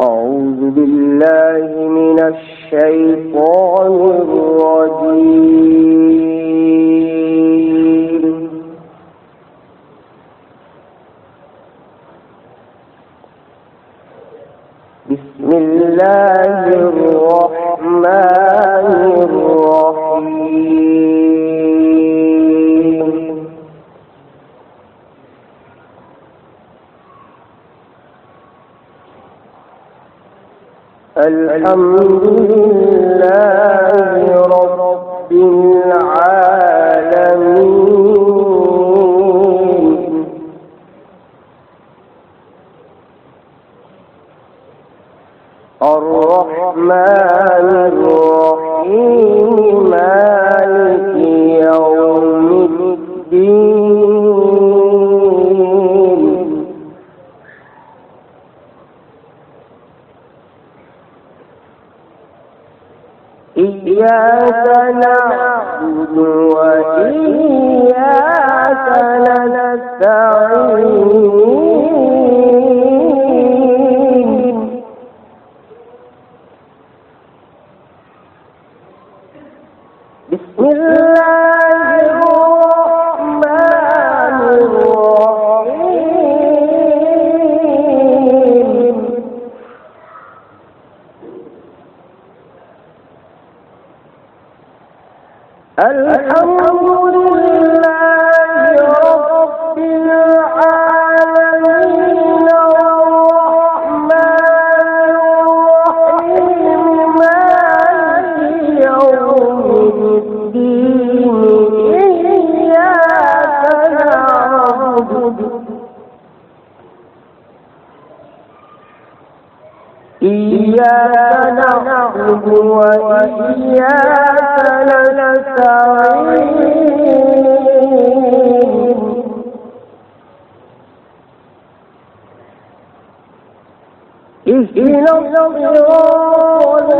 أعوذ بالله من الشيطان الرجيم بسم الله الرحمن الرحيم الحمد لله رب العالمين الرحمن الرحيم مالك يوم الدين إياك نعبد وإياك نستعين بسم الله الرحمن الرحيم الحمد لله رب العالمين الرحمن الرحيم مالك يوم الدين إياك نعبد وإياك نستعين اهدنا الصراط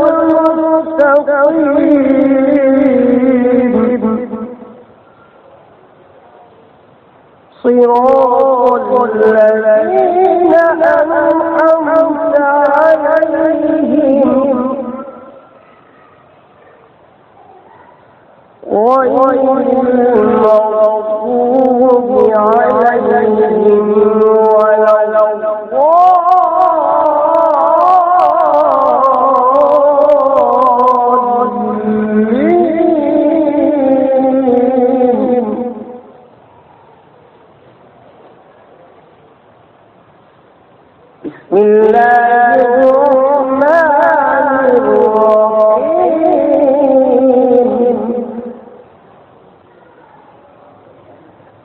المستقيم صراط الذين أنعمت عليهم غير المغضوب عليهم ولا الضالين. بسم الله الرحمن الرحيم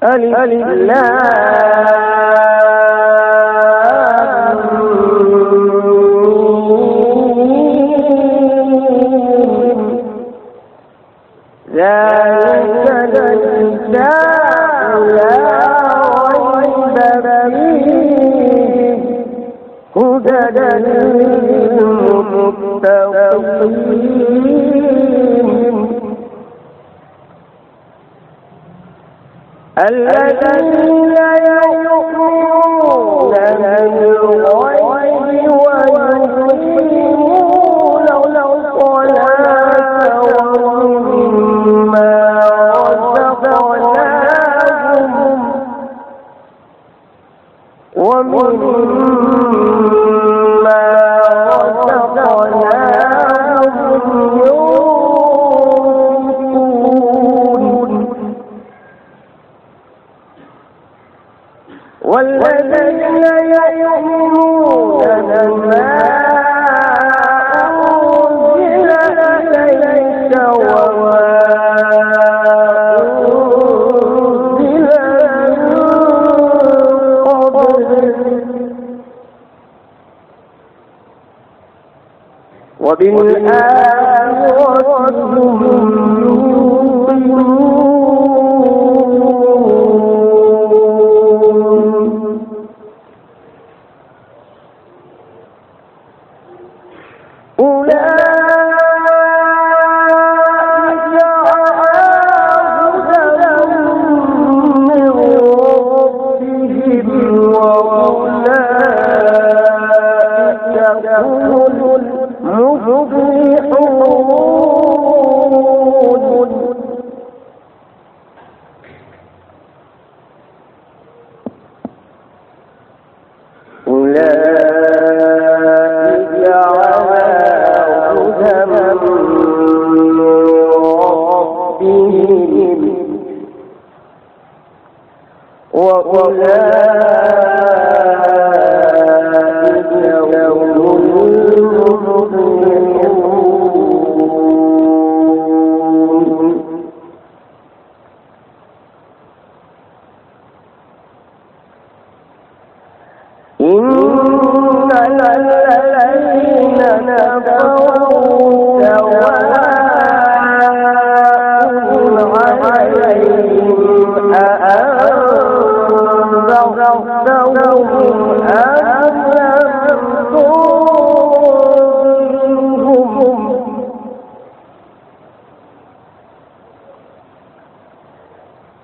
ألف لام ميم ذلك الكتاب لا ريب فيه هدى للمتقين الذين يؤمنون بالغيب ويقيمون الصلاة ومما رزقناهم والذين يؤمنون بما وبالآخرة هم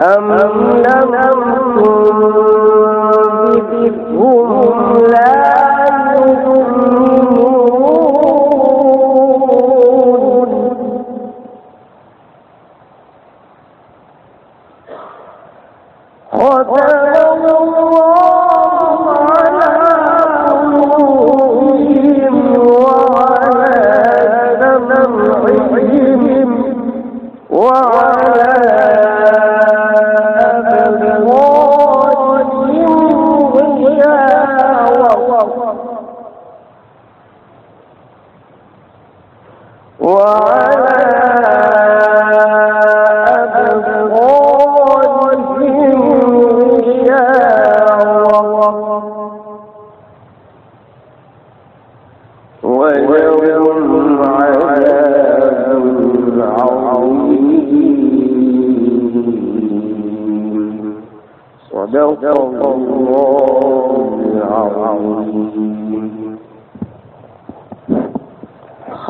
أم لم تنذرهم لا يؤمنون ختم الله على قلوبهم وعلى سمعهم وعلى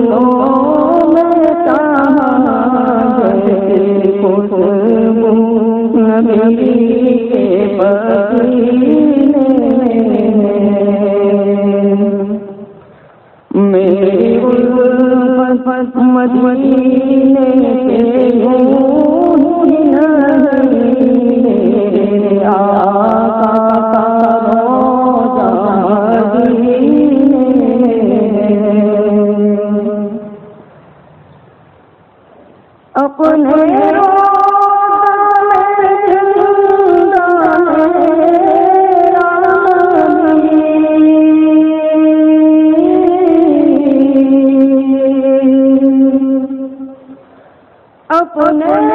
پھولوں میں کہاں جیسے خوشبو نبی کے پسینے میری الفت مدینے سے یوں ہی نہیں میرے آقا روضہ مدینے اپنے اپنے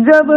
جب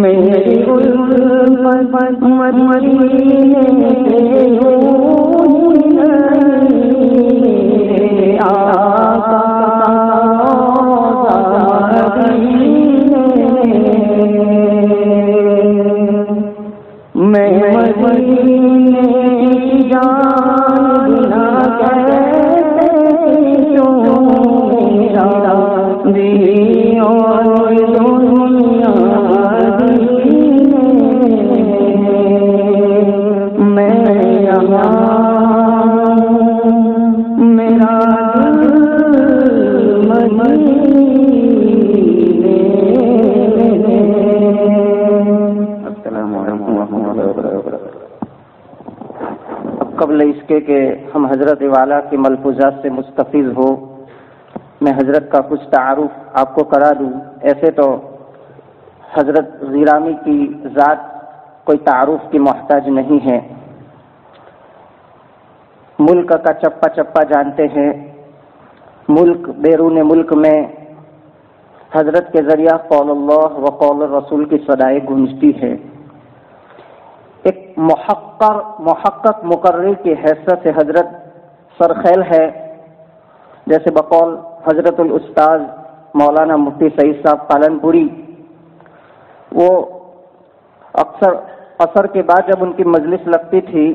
میری الفت مدینے سے آقا میں مدینے کی جان نہ کہتے کیوں میرا دل اور دنیا میں یہاں میرا قبل اس کے کہ ہم حضرت والا کے ملفوظات سے مستفیض ہو، میں حضرت کا کچھ تعارف آپ کو کرا دوں۔ ایسے تو حضرت غیرامی کی ذات کوئی تعارف کی محتاج نہیں ہے، ملک کا چپا چپا جانتے ہیں، ملک بیرون ملک میں حضرت کے ذریعہ قول اللہ و قول الرسول کی صدائیں گونجتی ہے۔ ایک محقق مقرر کی حیثیت سے حضرت سرخیل ہے، جیسے بقول حضرت الاستاذ مولانا مفتی سعید صاحب پالنپوری، وہ اکثر عصر کے بعد جب ان کی مجلس لگتی تھی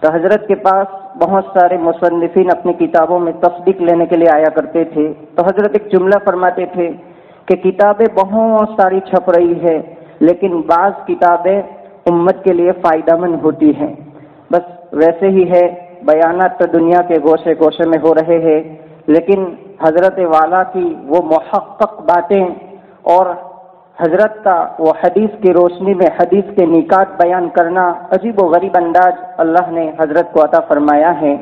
تو حضرت کے پاس بہت سارے مصنفین اپنی کتابوں میں تصدیق لینے کے لیے آیا کرتے تھے، تو حضرت ایک جملہ فرماتے تھے کہ کتابیں بہت ساری چھپ رہی ہے، لیکن بعض کتابیں امت کے لیے فائدہ مند ہوتی ہیں۔ بس ویسے ہی ہے، بیانات تو دنیا کے گوشے گوشے میں ہو رہے ہیں، لیکن حضرت والا کی وہ محقق باتیں اور حضرت کا وہ حدیث کی روشنی میں حدیث کے نکات بیان کرنا عجیب و غریب انداز اللہ نے حضرت کو عطا فرمایا ہے۔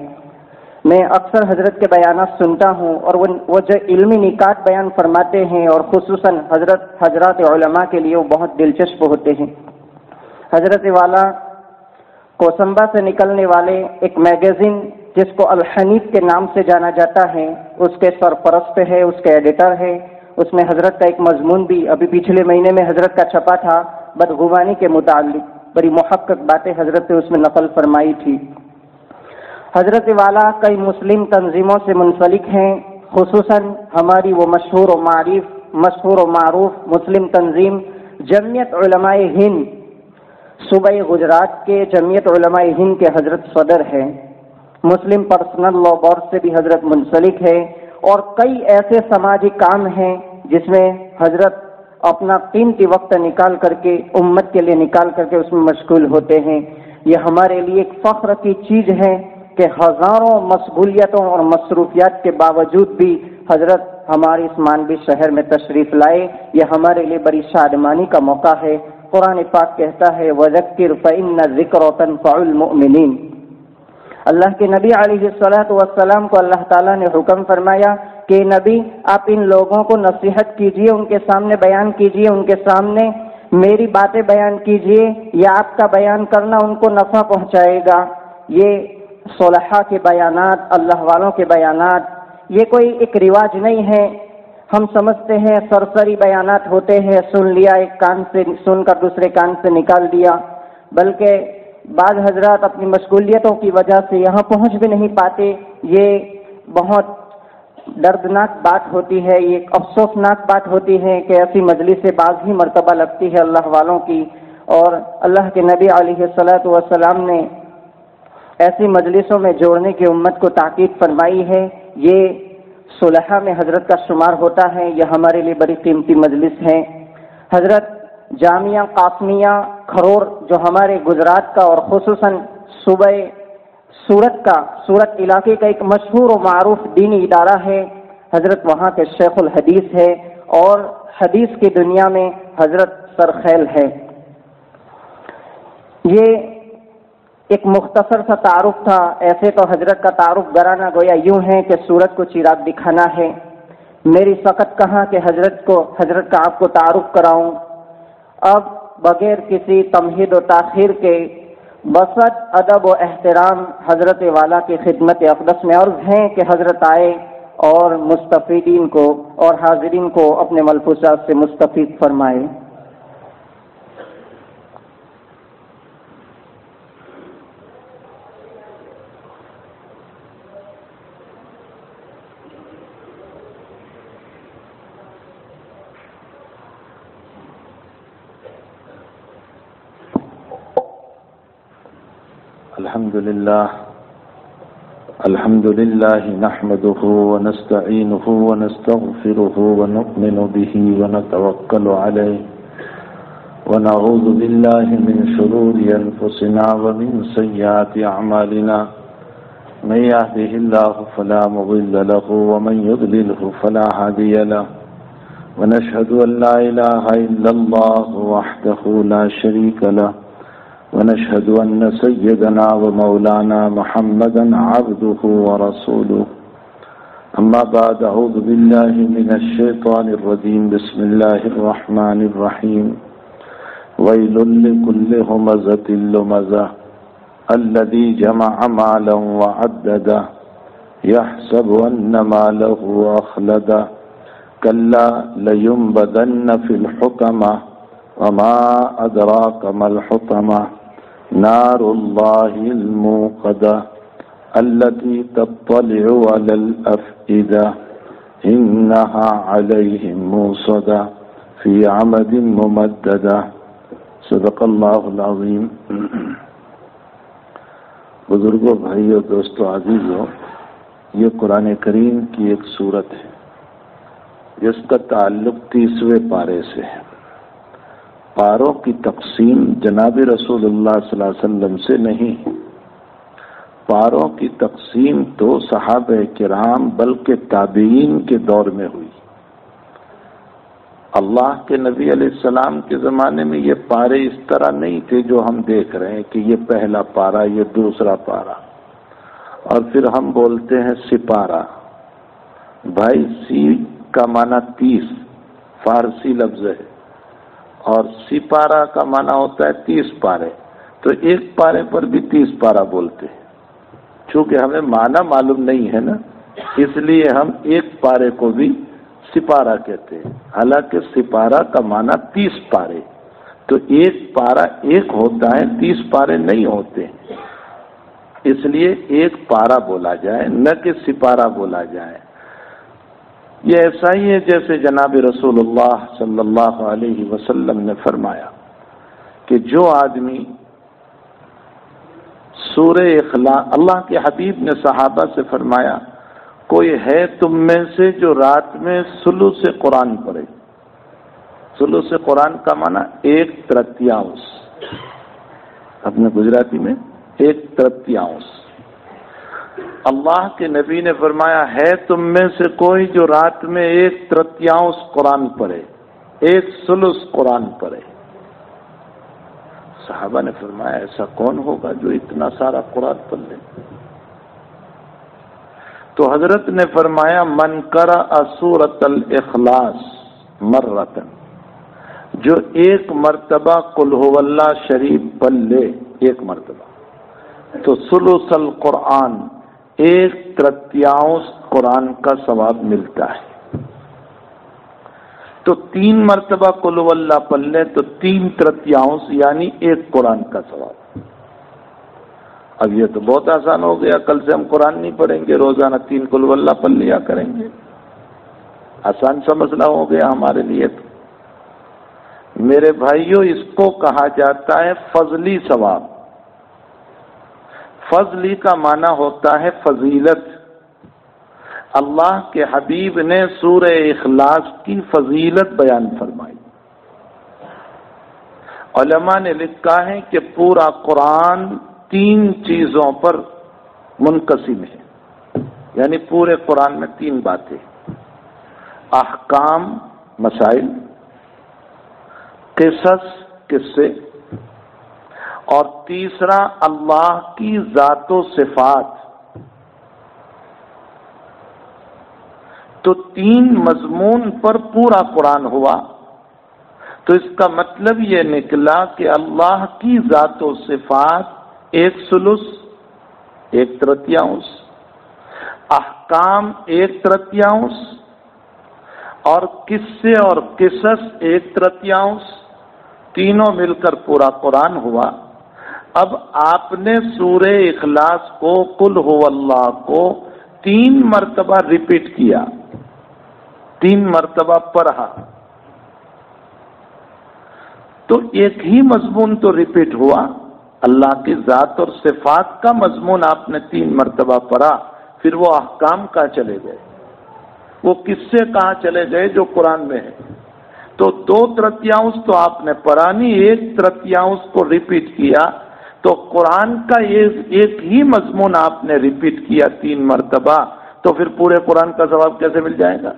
میں اکثر حضرت کے بیانات سنتا ہوں اور وہ جو علمی نکات بیان فرماتے ہیں اور خصوصاً حضرات علماء کے لیے وہ بہت دلچسپ ہوتے ہیں۔ حضرت والا کوسمبا سے نکلنے والے ایک میگزین جس کو الحنیف کے نام سے جانا جاتا ہے، اس کے سرپرست ہے، اس کے ایڈیٹر ہے۔ اس میں حضرت کا ایک مضمون بھی ابھی پچھلے مہینے میں حضرت کا چھپا تھا، بدغمانی کے متعلق بڑی محقق باتیں حضرت نے اس میں نقل فرمائی تھی۔ حضرت والا کئی مسلم تنظیموں سے منسلک ہیں، خصوصاً ہماری وہ مشہور و معروف مسلم تنظیم جمعیت علماء ہند، صوبہ گجرات کے جمعیت علماء ہند کے حضرت صدر ہیں۔ مسلم پرسنل لا بورڈ سے بھی حضرت منسلک ہے، اور کئی ایسے سماجی کام ہیں جس میں حضرت اپنا قیمتی وقت نکال کر کے امت کے لیے نکال کر کے اس میں مشغول ہوتے ہیں۔ یہ ہمارے لیے ایک فخر کی چیز ہے کہ ہزاروں مشغولیتوں اور مصروفیات کے باوجود بھی حضرت ہمارے اس مانوی شہر میں تشریف لائے۔ یہ ہمارے لیے بڑی شادمانی کا موقع ہے۔ قرآن پاک کہتا ہے وَذَكِّرْ فَإِنَّ الذِّكْرَ تَنفَعُ الْمُؤْمِنِينَ۔ اللہ کے نبی علیہ السلام کو اللہ تعالیٰ نے حکم فرمایا کہ نبی آپ ان لوگوں کو نصیحت کیجئے، ان کے سامنے بیان کیجئے، ان کے سامنے میری باتیں بیان کیجئے، یا آپ کا بیان کرنا ان کو نفع پہنچائے گا۔ یہ صلحاء کے بیانات، اللہ والوں کے بیانات، یہ کوئی ایک رواج نہیں ہے۔ ہم سمجھتے ہیں سرسری بیانات ہوتے ہیں، سن لیا ایک کان سے سن کر دوسرے کان سے نکال دیا، بلکہ بعض حضرات اپنی مشغولیتوں کی وجہ سے یہاں پہنچ بھی نہیں پاتے۔ یہ بہت دردناک بات ہوتی ہے، یہ ایک افسوسناک بات ہوتی ہے کہ ایسی مجلس بعض ہی مرتبہ لگتی ہے اللہ والوں کی، اور اللہ کے نبی علیہ الصلاۃ والسلام نے ایسی مجلسوں میں جوڑنے کی امت کو تاکید فرمائی ہے۔ یہ صلحاء میں حضرت کا شمار ہوتا ہے، یہ ہمارے لیے بڑی قیمتی مجلس ہے۔ حضرت جامعہ قاسمیہ کھرور جو ہمارے گجرات کا اور خصوصاً صوبہ سورت علاقے کا ایک مشہور و معروف دینی ادارہ ہے، حضرت وہاں کے شیخ الحدیث ہے اور حدیث کی دنیا میں حضرت سرخیل ہے۔ یہ ایک مختصر سا تعارف تھا، ایسے تو حضرت کا تعارف گرانا گویا یوں ہے کہ سورج کو چراغ دکھانا ہے۔ میری فقط کہا کہ حضرت کا آپ کو تعارف کراؤں۔ اب بغیر کسی تمہید و تاخیر کے بسط ادب و احترام حضرت والا کی خدمت اقدس میں عرض ہیں کہ حضرت آئے اور مستفیدین کو اور حاضرین کو اپنے ملفوظات سے مستفید فرمائے۔ الحمد لله نحمده ونستعينه ونستغفره ونؤمن به ونتوكل عليه ونعوذ بالله من شرور أنفسنا ومن سيئات أعمالنا من يهده الله فلا مضل له ومن يضلله فلا هادي له ونشهد أن لا إله إلا الله وحده لا شريك له ونشهد أن سيدنا ومولانا محمدا عبده ورسوله أما بعد أعوذ بالله من الشيطان الرجيم بسم الله الرحمن الرحيم ويل لكل همزة لمزة الذي جمع مالا وعدده يحسب أن ماله أخلده كلا لينبذن في الحطمة وما أدراك ما الحطمة نار الله الموقدة التي تطلع على الأفئدة إنها عليهم موصدة في عمد ممددة صدق اللہ العظیم۔ بزرگوں، بھائیوں، دوستوں، عزیزوں، یہ قرآن کریم کی ایک سورت ہے جس کا تعلق 30ویں پارے سے ہے۔ پاروں کی تقسیم جناب رسول اللہ صلی اللہ علیہ وسلم سے نہیں، پاروں کی تقسیم تو صحابہ کرام بلکہ تابعین کے دور میں ہوئی۔ اللہ کے نبی علیہ السلام کے زمانے میں یہ پارے اس طرح نہیں تھے جو ہم دیکھ رہے ہیں کہ یہ پہلا پارا، یہ دوسرا پارا، اور پھر ہم بولتے ہیں سپارہ۔ بھائی، سی کا معنی 30 فارسی لفظ ہے، اور سپارہ کا معنی ہوتا ہے 30 پارے، تو ایک پارے پر بھی 30 پارا بولتے ہیں۔ چونکہ ہمیں معنی معلوم نہیں ہے نا، اس لیے ہم ایک پارے کو بھی سپارہ کہتے ہیں، حالانکہ سپارہ کا معنی 30 پارے، تو ایک پارا ایک ہوتا ہے، 30 پارے نہیں ہوتے، اس لیے ایک پارا بولا جائے نہ کہ سپارہ بولا جائے۔ یہ ایسا ہی ہے جیسے جناب رسول اللہ صلی اللہ علیہ وسلم نے فرمایا کہ جو آدمی سورہ اخلاص، اللہ کے حبیب نے صحابہ سے فرمایا کوئی ہے تم میں سے جو رات میں ثلث قرآن پڑھے۔ ثلث قرآن کا معنی 1/3، اپنے گجراتی میں 1/3۔ اللہ کے نبی نے فرمایا ہے تم میں سے کوئی جو رات میں 1/3 قرآن پڑھے، 1/3 قرآن پڑھے۔ صحابہ نے فرمایا ایسا کون ہوگا جو اتنا سارا قرآن پڑھ لے؟ تو حضرت نے فرمایا من قرأ سورۃ الاخلاص مرتن، جو ایک مرتبہ قل هو اللہ شریف پڑھ لے، ایک مرتبہ، تو ثلث القرآن 1/3 قرآن کا ثواب ملتا ہے۔ تو 3 مرتبہ قل هو اللہ پڑھ لے تو 3/3 یعنی 1 قرآن کا ثواب۔ اب یہ تو بہت آسان ہو گیا، کل سے ہم قرآن نہیں پڑھیں گے، روزانہ 3 قل هو اللہ پڑھ لیا کریں گے، آسان سا مسئلہ ہو گیا ہمارے لیے۔ تو میرے بھائیوں، اس کو کہا جاتا ہے فضلی ثواب۔ فضلی کا معنی ہوتا ہے فضیلت۔ اللہ کے حبیب نے سورہ اخلاص کی فضیلت بیان فرمائی۔ علماء نے لکھا ہے کہ پورا قرآن 3 چیزوں پر منقسم ہے، یعنی پورے قرآن میں 3 باتیں: احکام، مسائل، قصص، قصے، اور تیسرا اللہ کی ذات و صفات۔ تو 3 مضمون پر پورا قرآن ہوا، تو اس کا مطلب یہ نکلا کہ اللہ کی ذات و صفات ایک سلس 1/3، احکام 1/3 اور قصے اور قصص 1/3، تینوں مل کر پورا قرآن ہوا۔ اب آپ نے سورہ اخلاص کو، قل هو اللہ کو 3 مرتبہ ریپیٹ کیا، 3 مرتبہ پڑھا، تو ایک ہی مضمون تو ریپیٹ ہوا۔ اللہ کی ذات اور صفات کا مضمون آپ نے 3 مرتبہ پڑھا، پھر وہ احکام کہاں چلے گئے، وہ قصے کہاں چلے گئے جو قرآن میں ہے؟ تو 2/3 تو آپ نے پڑھا نہیں، 1/3 کو ریپیٹ کیا، تو قرآن کا ایک ہی مضمون آپ نے ریپیٹ کیا 3 مرتبہ، تو پھر پورے قرآن کا ثواب کیسے مل جائے گا؟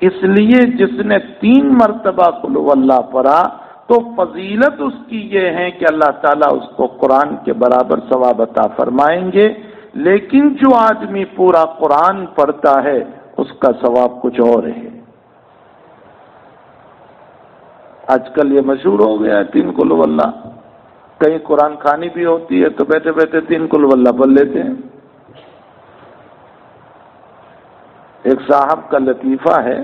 اس لیے جس نے 3 مرتبہ قل هو اللہ پڑھا تو فضیلت اس کی یہ ہے کہ اللہ تعالیٰ اس کو قرآن کے برابر ثواب عطا فرمائیں گے، لیکن جو آدمی پورا قرآن پڑھتا ہے اس کا ثواب کچھ اور ہے۔ آج کل یہ مشہور ہو گیا ہے 3 قل هو اللہ، کہیں قرآن خوانی بھی ہوتی ہے تو بیٹھے بیٹھے 3 قل هو اللہ پڑھ لیتے ہیں۔ ایک صاحب کا لطیفہ ہے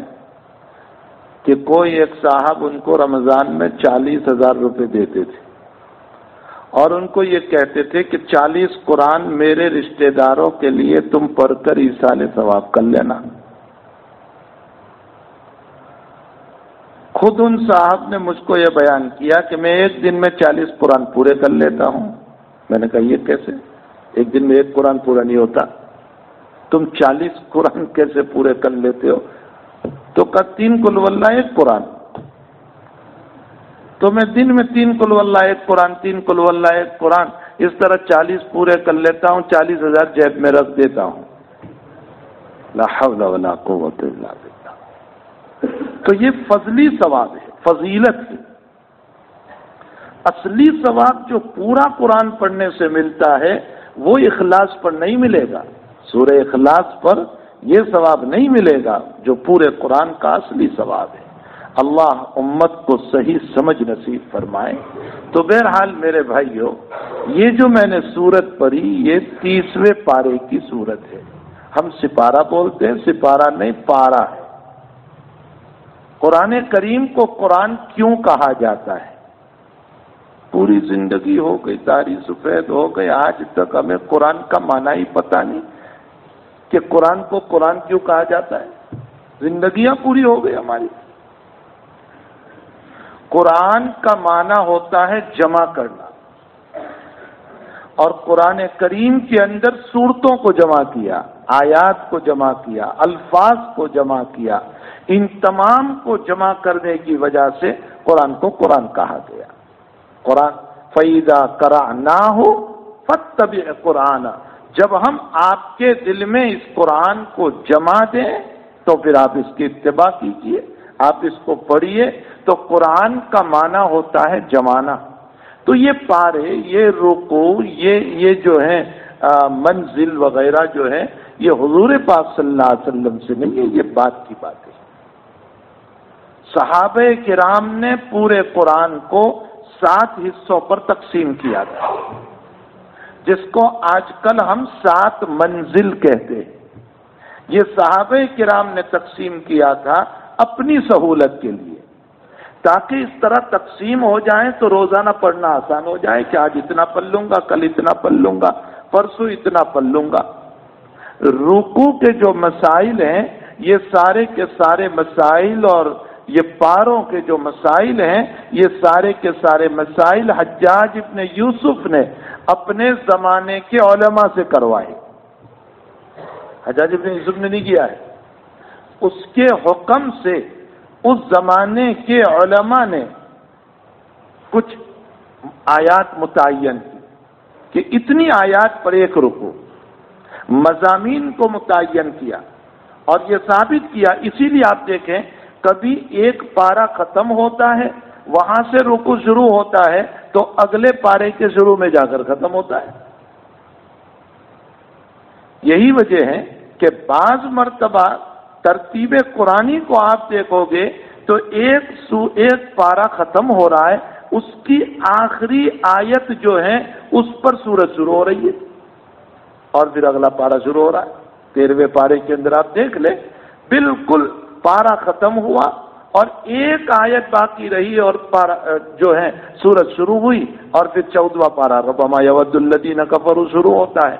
کہ کوئی ایک صاحب ان کو رمضان میں 40,000 روپے دیتے تھے اور ان کو یہ کہتے تھے کہ 40 قرآن میرے رشتہ داروں کے لیے تم پڑھ کر ایصال ثواب کر لینا۔ خود ان صاحب نے مجھ کو یہ بیان کیا کہ میں ایک دن میں 40 قرآن پورے کر لیتا ہوں۔ میں نے کہا یہ کیسے؟ ایک دن میں ایک قرآن پورا نہیں ہوتا، تم 40 قرآن کیسے پورے کر لیتے ہو؟ تو کہا 3 قل هو اللہ 1 قرآن، تو میں دن میں 3 قل هو اللہ 1 قرآن، 3 قل هو اللہ 1 قرآن، اس طرح 40 پورے کر لیتا ہوں، 40,000 جیب میں رکھ دیتا ہوں۔ لا حول ولا قوت الا باللہ۔ تو یہ فضلی ثواب ہے، فضیلت ہے۔ اصلی ثواب جو پورا قرآن پڑھنے سے ملتا ہے وہ اخلاص پر نہیں ملے گا، سورہ اخلاص پر یہ ثواب نہیں ملے گا جو پورے قرآن کا اصلی ثواب ہے۔ اللہ امت کو صحیح سمجھ نصیب فرمائے۔ تو بہرحال میرے بھائیو، یہ جو میں نے سورت پڑھی یہ 30ویں پارے کی سورت ہے۔ ہم سپارہ بولتے ہیں، سپارہ نہیں پارہ ہے۔ قرآن کریم کو قرآن کیوں کہا جاتا ہے؟ پوری زندگی ہو گئی، داڑھی سفید ہو گئی، آج تک ہمیں قرآن کا معنی ہی پتہ نہیں کہ قرآن کو قرآن کیوں کہا جاتا ہے۔ زندگیاں پوری ہو گئی ہماری۔ قرآن کا معنی ہوتا ہے جمع کرنا، اور قرآن کریم کے اندر صورتوں کو جمع کیا، آیات کو جمع کیا، الفاظ کو جمع کیا، ان تمام کو جمع کرنے کی وجہ سے قرآن کو قرآن کہا گیا۔ قرآن فَإِذَا قَرَأْنَاهُ فَاتَّبِعْ قُرْآنَ، جب ہم آپ کے دل میں اس قرآن کو جما دیں تو پھر آپ اس کی اتباع کیجیے، آپ اس کو پڑھیے۔ تو قرآن کا معنی ہوتا ہے جمانا۔ تو یہ پارے، یہ رکوع، یہ جو ہے منزل وغیرہ جو ہے یہ حضور پاک صلی اللہ علیہ وسلم سے نہیں ہے، یہ بات کی بات ہے۔ صحابہ کرام نے پورے قرآن کو 7 حصوں پر تقسیم کیا تھا، جس کو آج کل ہم 7 منزل کہتے ہیں۔ یہ صحابہ کرام نے تقسیم کیا تھا اپنی سہولت کے لیے، تاکہ اس طرح تقسیم ہو جائیں تو روزانہ پڑھنا آسان ہو جائے کہ آج اتنا پڑھ لوں گا، کل اتنا پڑھ لوں گا، پرسوں اتنا پڑھ لوں گا۔ رکوع کے جو مسائل ہیں یہ سارے کے سارے مسائل، اور یہ پاروں کے جو مسائل ہیں یہ سارے کے سارے مسائل حجاج ابن یوسف نے اپنے زمانے کے علماء سے کروائے۔ حجاج ابن یوسف نے نہیں کیا ہے، اس کے حکم سے اس زمانے کے علماء نے کچھ آیات متعین کی کہ اتنی آیات پر ایک رکوع، مضامین کو متعین کیا اور یہ ثابت کیا۔ اسی لیے آپ دیکھیں کبھی ایک پارہ ختم ہوتا ہے، وہاں سے رکوع شروع ہوتا ہے تو اگلے پارے کے شروع میں جا کر ختم ہوتا ہے۔ یہی وجہ ہے کہ بعض مرتبہ ترتیب قرآنی کو آپ دیکھو گے تو ایک پارہ ختم ہو رہا ہے، اس کی آخری آیت جو ہے اس پر سورت شروع ہو رہی ہے اور پھر اگلا پارا شروع ہو رہا ہے. 13ویں پارے کے اندر آپ دیکھ لیں بالکل پارا ختم ہوا اور ایک آیت باقی رہی اور پارا جو ہے سورت شروع ہوئی اور پھر 14واں پارا ربما یود الذین کفروا شروع ہوتا ہے.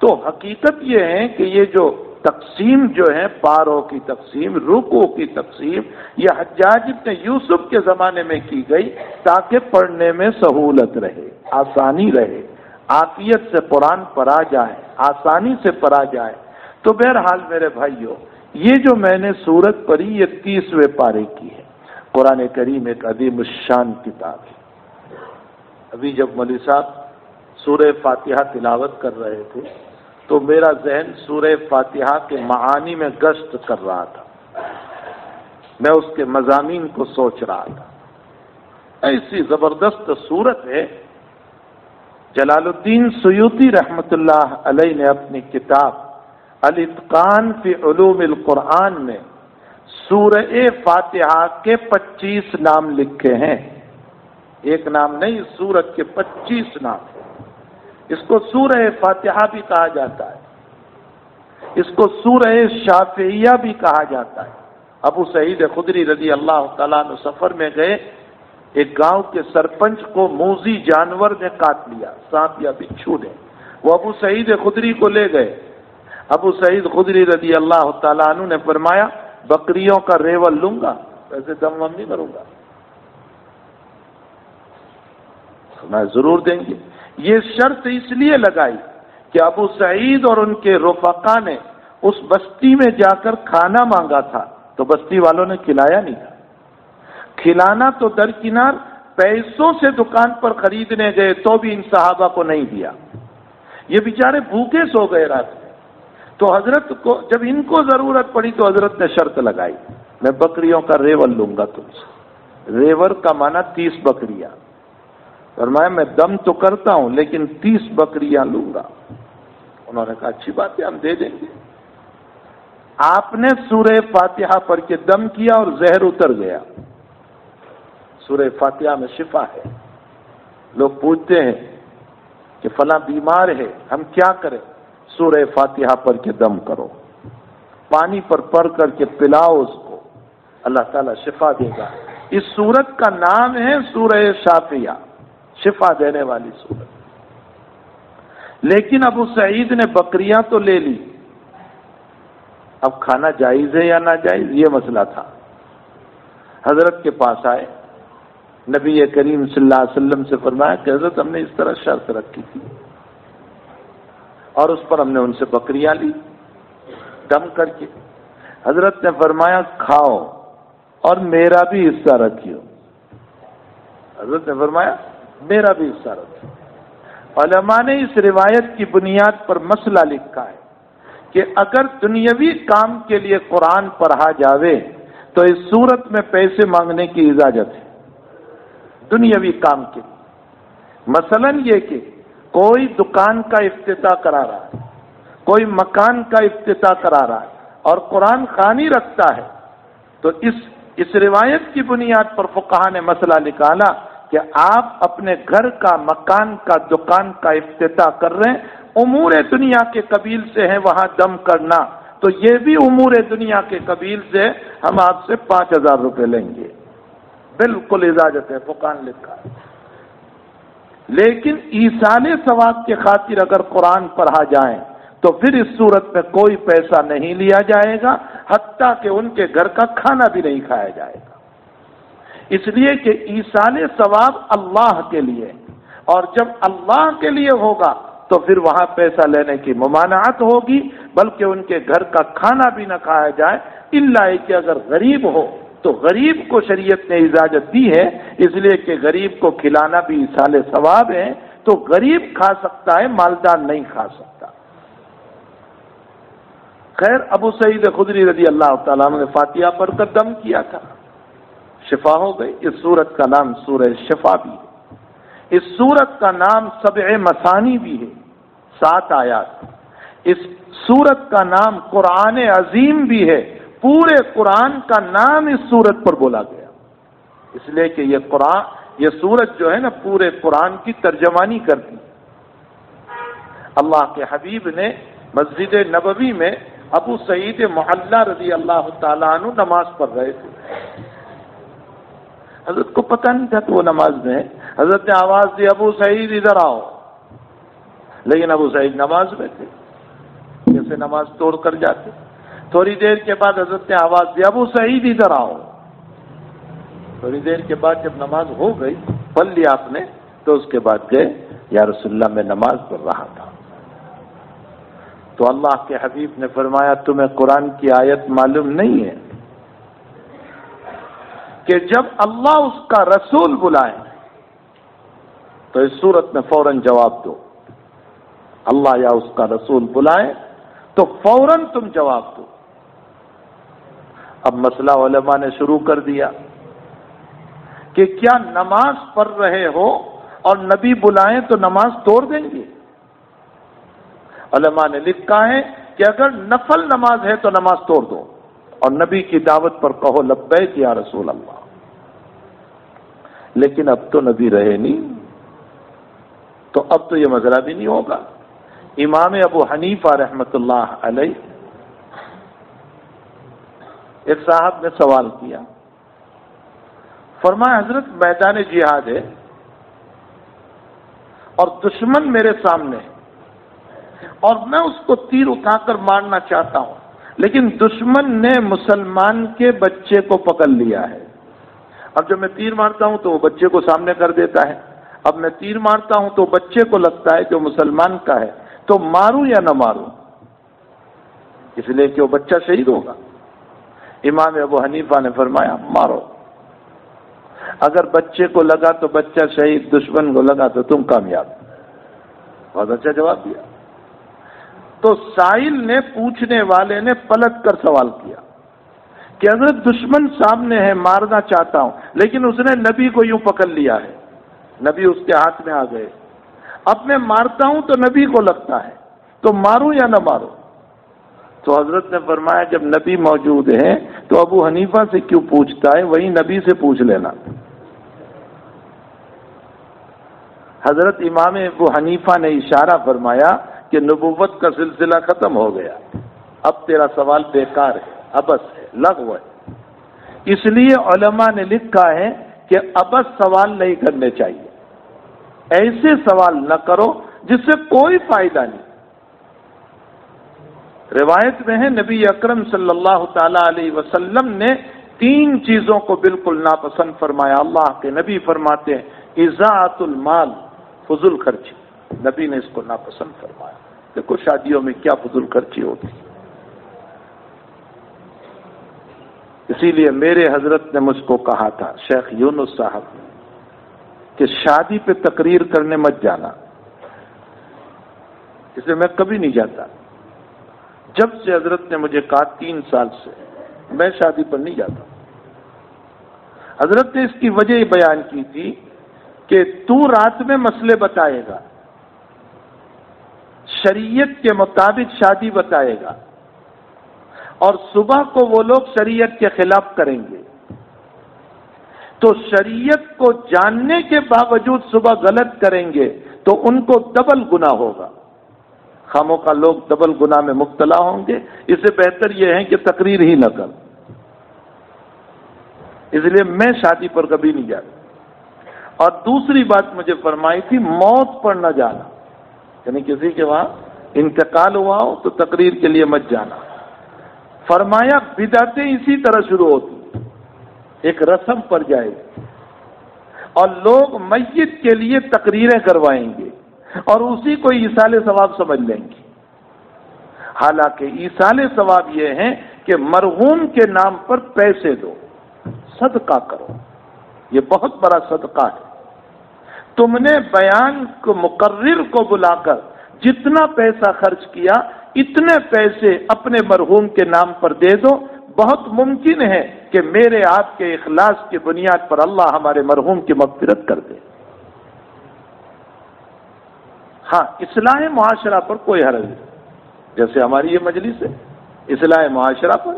تو حقیقت یہ ہے کہ یہ جو تقسیم جو ہے پاروں کی تقسیم، رکوع کی تقسیم، یہ حجاج ابن یوسف کے زمانے میں کی گئی تاکہ پڑھنے میں سہولت رہے، آسانی رہے، عافیت سے قرآن پڑھا جائے، آسانی سے پڑھا جائے. تو بہرحال میرے بھائیوں، یہ جو میں نے سورت پڑھی یہ 30ویں پارے کی ہے. قرآن کریم ایک عظیم الشان کتاب ہے. ابھی جب مولوی صاحب سورہ فاتحہ تلاوت کر رہے تھے تو میرا ذہن سورہ فاتحہ کے معانی میں گشت کر رہا تھا، میں اس کے مضامین کو سوچ رہا تھا. ایسی زبردست سورت ہے. جلال الدین سیوطی رحمت اللہ علیہ نے اپنی کتاب الاتقان فی علوم القرآن میں سورہ فاتحہ کے 25 نام لکھے ہیں. ایک نام نہیں، سورت کے 25 نام. اس کو سورہ فاتحہ بھی کہا جاتا ہے، اس کو سورہ شافعیہ بھی کہا جاتا ہے. ابو سعید خدری رضی اللہ تعالیٰ عنہ سفر میں گئے، ایک گاؤں کے سرپنچ کو موذی جانور نے کاٹ لیا، سانپ یا بچھو نے. وہ ابو سعید خدری کو لے گئے. ابو سعید خدری رضی اللہ تعالیٰ عنہ نے فرمایا بکریوں کا ریول لوں گا، ایسے دم وم نہیں کروں گا. میں ضرور دیں گے. یہ شرط اس لیے لگائی کہ ابو سعید اور ان کے رفقا نے اس بستی میں جا کر کھانا مانگا تھا تو بستی والوں نے کھلایا نہیں تھا. کھلانا تو درکنار، پیسوں سے دکان پر خریدنے گئے تو بھی ان صحابہ کو نہیں دیا. یہ بیچارے بھوکے سو گئے رات میں. تو حضرت کو جب ان کو ضرورت پڑی تو حضرت نے شرط لگائی میں بکریوں کا ریول لوں گا تم سے. ریور کا معنی 30 بکریاں. فرمایا میں دم تو کرتا ہوں لیکن 30 بکریاں لوں گا. انہوں نے کہا اچھی بات ہے ہم دے دیں گے. آپ نے سورہ فاتحہ پڑھ کے دم کیا اور زہر اتر گیا. سورہ فاتحہ میں شفا ہے. لوگ پوچھتے ہیں کہ فلاں بیمار ہے ہم کیا کریں؟ سورہ فاتحہ پڑھ کے دم کرو، پانی پر پڑھ کر کے پلاؤ اس کو، اللہ تعالیٰ شفا دے گا. اس سورت کا نام ہے سورہ شافیہ، شفا دینے والی سورت. لیکن ابو سعید نے بکریاں تو لے لی. اب کھانا جائز ہے یا ناجائز یہ مسئلہ تھا. حضرت کے پاس آئے، نبی کریم صلی اللہ علیہ وسلم سے فرمایا کہ حضرت ہم نے اس طرح شرط رکھی تھی اور اس پر ہم نے ان سے بکریاں لی دم کر کے. حضرت نے فرمایا کھاؤ اور میرا بھی حصہ رکھیو. حضرت نے فرمایا میرا بھی حصہ رکھیو. علماء نے اس روایت کی بنیاد پر مسئلہ لکھا ہے کہ اگر دنیاوی کام کے لیے قرآن پڑھا جاوے تو اس صورت میں پیسے مانگنے کی اجازت ہے. دنیاوی کام کے لیے مثلا یہ کہ کوئی دکان کا افتتاح کرا رہا ہے، کوئی مکان کا افتتاح کرا رہا ہے اور قرآن خوانی رکھتا ہے تو اس روایت کی بنیاد پر فقہا نے مسئلہ نکالا کہ آپ اپنے گھر کا، مکان کا، دکان کا افتتاح کر رہے ہیں، امور دنیا کے قبیل سے ہے وہاں دم کرنا، تو یہ بھی امور دنیا کے قبیل سے ہم آپ سے 5000 روپے لیں گے. بالکل اجازت ہے، فقہا نے لکھا ہے. لیکن ایصال ثواب کے خاطر اگر قرآن پڑھا جائے تو پھر اس صورت میں کوئی پیسہ نہیں لیا جائے گا، حتیٰ کہ ان کے گھر کا کھانا بھی نہیں کھایا جائے گا. اس لیے کہ ایصال ثواب اللہ کے لیے، اور جب اللہ کے لیے ہوگا تو پھر وہاں پیسہ لینے کی ممانعت ہوگی، بلکہ ان کے گھر کا کھانا بھی نہ کھایا جائے. الا کہ اگر غریب ہو تو غریب کو شریعت نے اجازت دی ہے، اس لیے کہ غریب کو کھلانا بھی ایصال ثواب ہے، تو غریب کھا سکتا ہے، مالدار نہیں کھا سکتا. خیر، ابو سعید خدری رضی اللہ تعالیٰ عنہ نے فاتحہ پڑھ کر دم کیا تھا، شفا ہو گئی. اس سورت کا نام سورہ شفا بھی ہے. اس سورت کا نام 7 مثانی بھی ہے، 7 آیات. اس سورت کا نام قرآن عظیم بھی ہے. پورے قرآن کا نام اس سورت پر بولا گیا، اس لیے کہ یہ قرآن، یہ سورت جو ہے نا پورے قرآن کی ترجمانی کرتی. اللہ کے حبیب نے مسجد نبوی میں ابو سعید معلّہ رضی اللہ تعالیٰ عنہ نماز پڑھ رہے تھے. حضرت کو پتہ نہیں تھا کہ وہ نماز میں ہے. حضرت نے آواز دی ابو سعید ادھر آؤ، لیکن ابو سعید نماز میں تھے، جیسے نماز توڑ کر جاتے. تھوڑی دیر کے بعد حضرت نے آواز دی ابو سعید ادھر آؤ. تھوڑی دیر کے بعد جب نماز ہو گئی، پڑھ لیا آپ نے، تو اس کے بعد گئے یا رسول اللہ میں نماز پڑھ رہا تھا. تو اللہ کے حبیب نے فرمایا تمہیں قرآن کی آیت معلوم نہیں ہے کہ جب اللہ اس کا رسول بلائے تو اس صورت میں فوراً جواب دو. اللہ یا اس کا رسول بلائے تو فوراً تم جواب دو. اب مسئلہ علماء نے شروع کر دیا کہ کیا نماز پڑھ رہے ہو اور نبی بلائیں تو نماز توڑ دیں گے؟ علماء نے لکھا ہے کہ اگر نفل نماز ہے تو نماز توڑ دو اور نبی کی دعوت پر کہو لبیک یا رسول اللہ. لیکن اب تو نبی رہے نہیں، تو اب تو یہ مسئلہ بھی نہیں ہوگا. امام ابو حنیفہ رحمۃ اللہ علیہ، ایک صاحب نے سوال کیا، فرمایا حضرت میدان جہاد ہے اور دشمن میرے سامنے ہے اور میں اس کو تیر اٹھا کر مارنا چاہتا ہوں، لیکن دشمن نے مسلمان کے بچے کو پکڑ لیا ہے. اب جب میں تیر مارتا ہوں تو وہ بچے کو سامنے کر دیتا ہے. اب میں تیر مارتا ہوں تو بچے کو لگتا ہے جو مسلمان کا ہے، تو ماروں یا نہ ماروں؟ اس لیے کہ وہ بچہ شہید ہوگا. امام ابو حنیفہ نے فرمایا مارو. اگر بچے کو لگا تو بچہ شہید، دشمن کو لگا تو تم کامیاب. بہت اچھا جواب دیا. تو سائل نے، پوچھنے والے نے پلٹ کر سوال کیا کہ حضرت دشمن سامنے ہے، مارنا چاہتا ہوں، لیکن اس نے نبی کو یوں پکڑ لیا ہے، نبی اس کے ہاتھ میں آ گئے. اب میں مارتا ہوں تو نبی کو لگتا ہے، تو ماروں یا نہ ماروں؟ تو حضرت نے فرمایا جب نبی موجود ہے تو ابو حنیفہ سے کیوں پوچھتا ہے، وہی نبی سے پوچھ لینا. حضرت امام ابو حنیفہ نے اشارہ فرمایا کہ نبوت کا سلسلہ ختم ہو گیا، اب تیرا سوال بیکار ہے، عبث ہے، لغو ہے. اس لیے علماء نے لکھا ہے کہ عبث سوال نہیں کرنے چاہیے. ایسے سوال نہ کرو جس سے کوئی فائدہ نہیں. روایت میں ہے نبی اکرم صلی اللہ تعالی علیہ وسلم نے 3 چیزوں کو بالکل ناپسند فرمایا. اللہ کے نبی فرماتے ہیں اضاعت المال، فضول خرچی. نبی نے اس کو ناپسند فرمایا. دیکھو شادیوں میں کیا فضول خرچی ہوتی. اسی لیے میرے حضرت نے مجھ کو کہا تھا، شیخ یونس صاحب، کہ شادی پہ تقریر کرنے مت جانا. اس لیے میں کبھی نہیں جاتا. جب سے حضرت نے مجھے کہا 3 سال سے میں شادی پر نہیں جاتا. حضرت نے اس کی وجہ یہ بیان کی تھی کہ تو رات میں مسئلے بتائے گا، شریعت کے مطابق شادی بتائے گا، اور صبح کو وہ لوگ شریعت کے خلاف کریں گے، تو شریعت کو جاننے کے باوجود صبح غلط کریں گے تو ان کو ڈبل گناہ ہوگا. خاموں کا لوگ ڈبل گناہ میں مبتلا ہوں گے. اس سے بہتر یہ ہے کہ تقریر ہی نہ کر. اس لیے میں شادی پر کبھی نہیں جاتا. اور دوسری بات مجھے فرمائی تھی موت پر نہ جانا، یعنی کسی کے وہاں انتقال ہوا ہو تو تقریر کے لیے مت جانا. فرمایا بدعتیں اسی طرح شروع ہوتی، ایک رسم پر جائے گی اور لوگ میت کے لیے تقریریں کروائیں گے اور اسی کو ایصال ثواب سمجھ لیں گے. حالانکہ ایصال ثواب یہ ہے کہ مرحوم کے نام پر پیسے دو، صدقہ کرو. یہ بہت بڑا صدقہ ہے. تم نے بیان کو مقرر کو بلا کر جتنا پیسہ خرچ کیا اتنے پیسے اپنے مرحوم کے نام پر دے دو. بہت ممکن ہے کہ میرے آپ کے اخلاص کی بنیاد پر اللہ ہمارے مرحوم کی مغفرت کر دے. ہاں، اصلاح معاشرہ پر کوئی حرج نہیں. جیسے ہماری یہ مجلس ہے، اصلاح معاشرہ پر،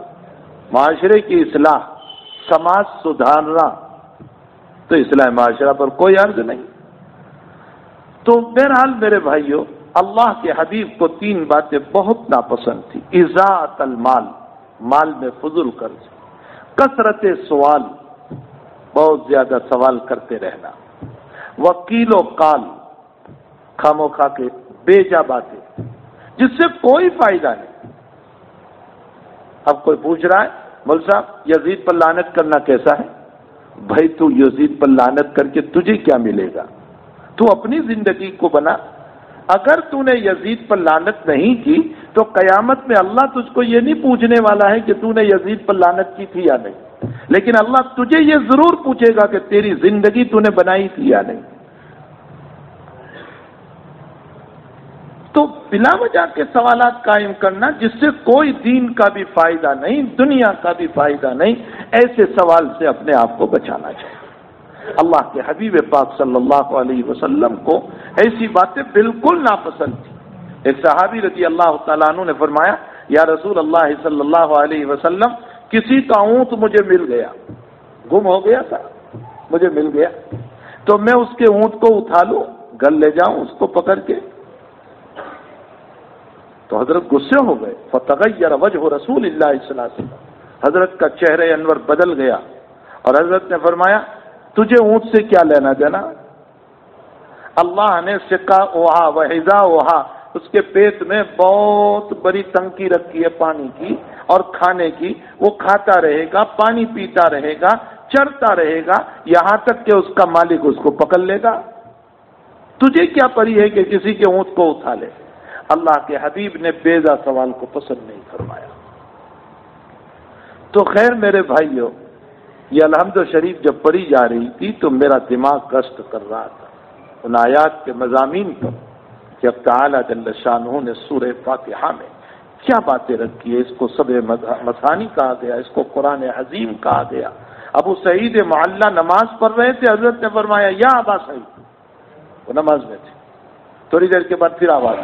معاشرے کی اصلاح، سماج سدھارنا، تو اصلاح معاشرہ پر کوئی عرض نہیں۔ تو بہرحال میرے بھائیوں، اللہ کے حبیب کو 3 باتیں بہت ناپسند تھی۔ اضاعت المال، مال میں فضول خرچ، کثرت سوال، بہت زیادہ سوال کرتے رہنا، وکیل و قال، خاموخواہ کے بے جا باتیں جس سے کوئی فائدہ نہیں۔ اب کوئی پوچھ رہا ہے مول صاحب یزید پر لعنت کرنا کیسا ہے؟ بھائی تو یزید پر لعنت کر کے تجھے کیا ملے گا؟ تو اپنی زندگی کو بنا۔ اگر تو نے یزید پر لعنت نہیں کی تو قیامت میں اللہ تجھ کو یہ نہیں پوچھنے والا ہے کہ تو نے یزید پر لعنت کی تھی یا نہیں، لیکن اللہ تجھے یہ ضرور پوچھے گا کہ تیری زندگی تو نے بنائی تھی یا نہیں۔ تو بلا وجہ کے سوالات قائم کرنا جس سے کوئی دین کا بھی فائدہ نہیں، دنیا کا بھی فائدہ نہیں، ایسے سوال سے اپنے آپ کو بچانا چاہیے۔ اللہ کے حبیب پاک صلی اللہ علیہ وسلم کو ایسی باتیں بالکل ناپسند تھی۔ ایک صحابی رضی اللہ تعالیٰ عنہ نے فرمایا یا رسول اللہ صلی اللہ علیہ وسلم کسی کا اونٹ مجھے مل گیا، گم ہو گیا تھا، مجھے مل گیا، تو میں اس کے اونٹ کو اٹھا لوں، گھر لے جاؤں اس کو پکڑ کے؟ تو حضرت غصے ہو گئے۔ فتغیر وجہ رسول اللہ صلی اللہ علیہ وسلم، حضرت کا چہرہ انور بدل گیا اور حضرت نے فرمایا تجھے اونٹ سے کیا لینا دینا؟ اللہ نے سکا اوہا وحیزا اوہا، اس کے پیٹ میں بہت بڑی ٹنکی رکھی ہے پانی کی اور کھانے کی، وہ کھاتا رہے گا، پانی پیتا رہے گا، چرتا رہے گا، یہاں تک کہ اس کا مالک اس کو پکڑ لے گا۔ تجھے کیا پری ہے کہ کسی کے اونٹ کو اٹھا لے؟ اللہ کے حبیب نے بیضا سوال کو پسند نہیں فرمایا۔ تو خیر میرے بھائیوں، یہ الحمد شریف جب پڑھی جا رہی تھی تو میرا دماغ گشت کر رہا تھا ان آیات کے مضامین پر کہ اب تعالیٰ جل شانہ نے سورہ فاتحہ میں کیا باتیں رکھی ہے۔ اس کو سبع مثانی کہا گیا، اس کو قرآن عظیم کہا گیا۔ ابو سعید معلّہ نماز پڑھ رہے تھے، حضرت نے فرمایا یا ابا سعید، وہ نماز میں تھے، تھوڑی دیر کے بعد پھر آواز،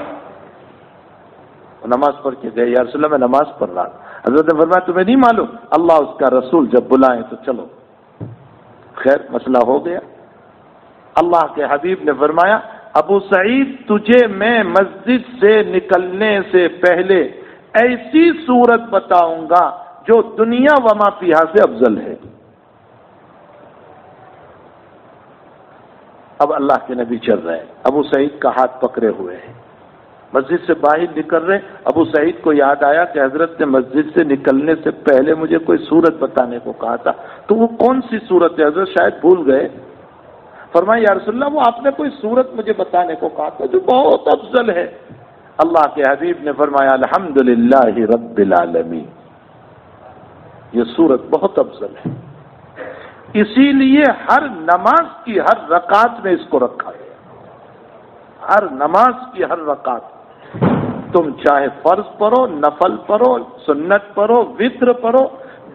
وہ نماز پڑھ کے گئے، یا رسول اللہ میں نماز پڑھ رہا تھا۔ حضرت نے فرمایا تمہیں نہیں معلوم اللہ اس کا رسول جب بلائیں تو چلو۔ خیر مسئلہ ہو گیا۔ اللہ کے حبیب نے فرمایا ابو سعید تجھے میں مسجد سے نکلنے سے پہلے ایسی صورت بتاؤں گا جو دنیا وما فیہا سے افضل ہے۔ اب اللہ کے نبی چل رہے ہیں، ابو سعید کا ہاتھ پکڑے ہوئے ہیں، مسجد سے باہر نکل رہے۔ ابو سعید کو یاد آیا کہ حضرت نے مسجد سے نکلنے سے پہلے مجھے کوئی صورت بتانے کو کہا تھا، تو وہ کون سی صورت ہے؟ حضرت شاید بھول گئے۔ فرمایا یا رسول اللہ وہ آپ نے کوئی صورت مجھے بتانے کو کہا تھا جو بہت افضل ہے۔ اللہ کے حبیب نے فرمایا الحمدللہ رب العالمین، یہ صورت بہت افضل ہے، اسی لیے ہر نماز کی ہر رکعت میں اس کو رکھا گیا۔ ہر نماز کی ہر رکعت، تم چاہے فرض پڑھو، نفل پڑھو، سنت پڑھو، وتر پڑھو،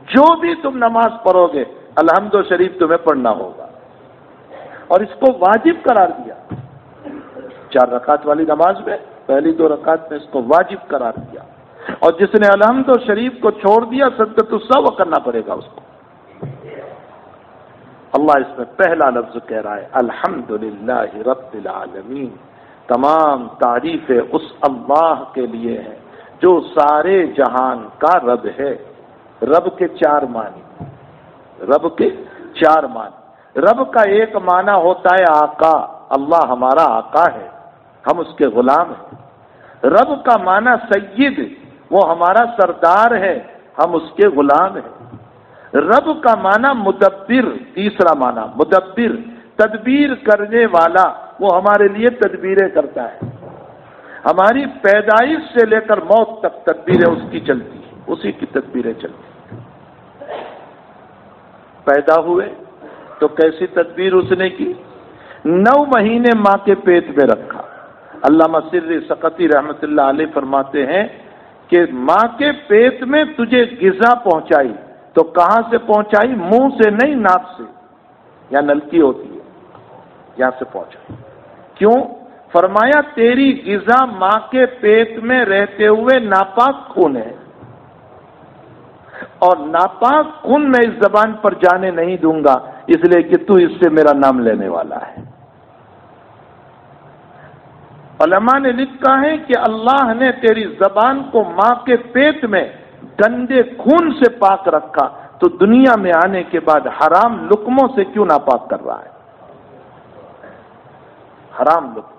جو بھی تم نماز پڑھو گے الحمد شریف تمہیں پڑھنا ہوگا، اور اس کو واجب قرار دیا۔ 4 رکعت والی نماز میں پہلی 2 رکعت میں اس کو واجب قرار دیا، اور جس نے الحمد شریف کو چھوڑ دیا سجدۃ السہو کرنا پڑے گا اس کو۔ اللہ اس میں پہلا لفظ کہہ رہا ہے الحمدللہ رب العالمین، تمام تعریفیں اس اللہ کے لیے ہیں جو سارے جہان کا رب ہے۔ رب کے 4 معنی، رب کے 4 معنی۔ رب کا ایک معنی ہوتا ہے آقا، اللہ ہمارا آقا ہے، ہم اس کے غلام ہیں۔ رب کا معنی سید، وہ ہمارا سردار ہے، ہم اس کے غلام ہیں۔ رب کا معنی مدبر، تیسرا معنی مدبر، تدبیر کرنے والا، وہ ہمارے لیے تدبیریں کرتا ہے۔ ہماری پیدائش سے لے کر موت تک تدبیریں اس کی چلتی ہیں، اسی کی تدبیریں چلتی ہیں۔ پیدا ہوئے تو کیسی تدبیر اس نے کی؟ 9 مہینے ماں کے پیٹ میں رکھا۔ علامہ سری سقطی رحمت اللہ علیہ فرماتے ہیں کہ ماں کے پیٹ میں تجھے غذا پہنچائی تو کہاں سے پہنچائی؟ منہ سے نہیں، ناک سے، یا نلکی ہوتی ہے، یہاں سے پہنچائی۔ کیوں؟ فرمایا تیری غذا ماں کے پیٹ میں رہتے ہوئے ناپاک خون ہے، اور ناپاک خون میں اس زبان پر جانے نہیں دوں گا، اس لیے کہ تو اس سے میرا نام لینے والا ہے۔ علماء نے لکھا ہے کہ اللہ نے تیری زبان کو ماں کے پیٹ میں گندے خون سے پاک رکھا، تو دنیا میں آنے کے بعد حرام لقموں سے کیوں ناپاک کر رہا ہے؟ حرام لقموں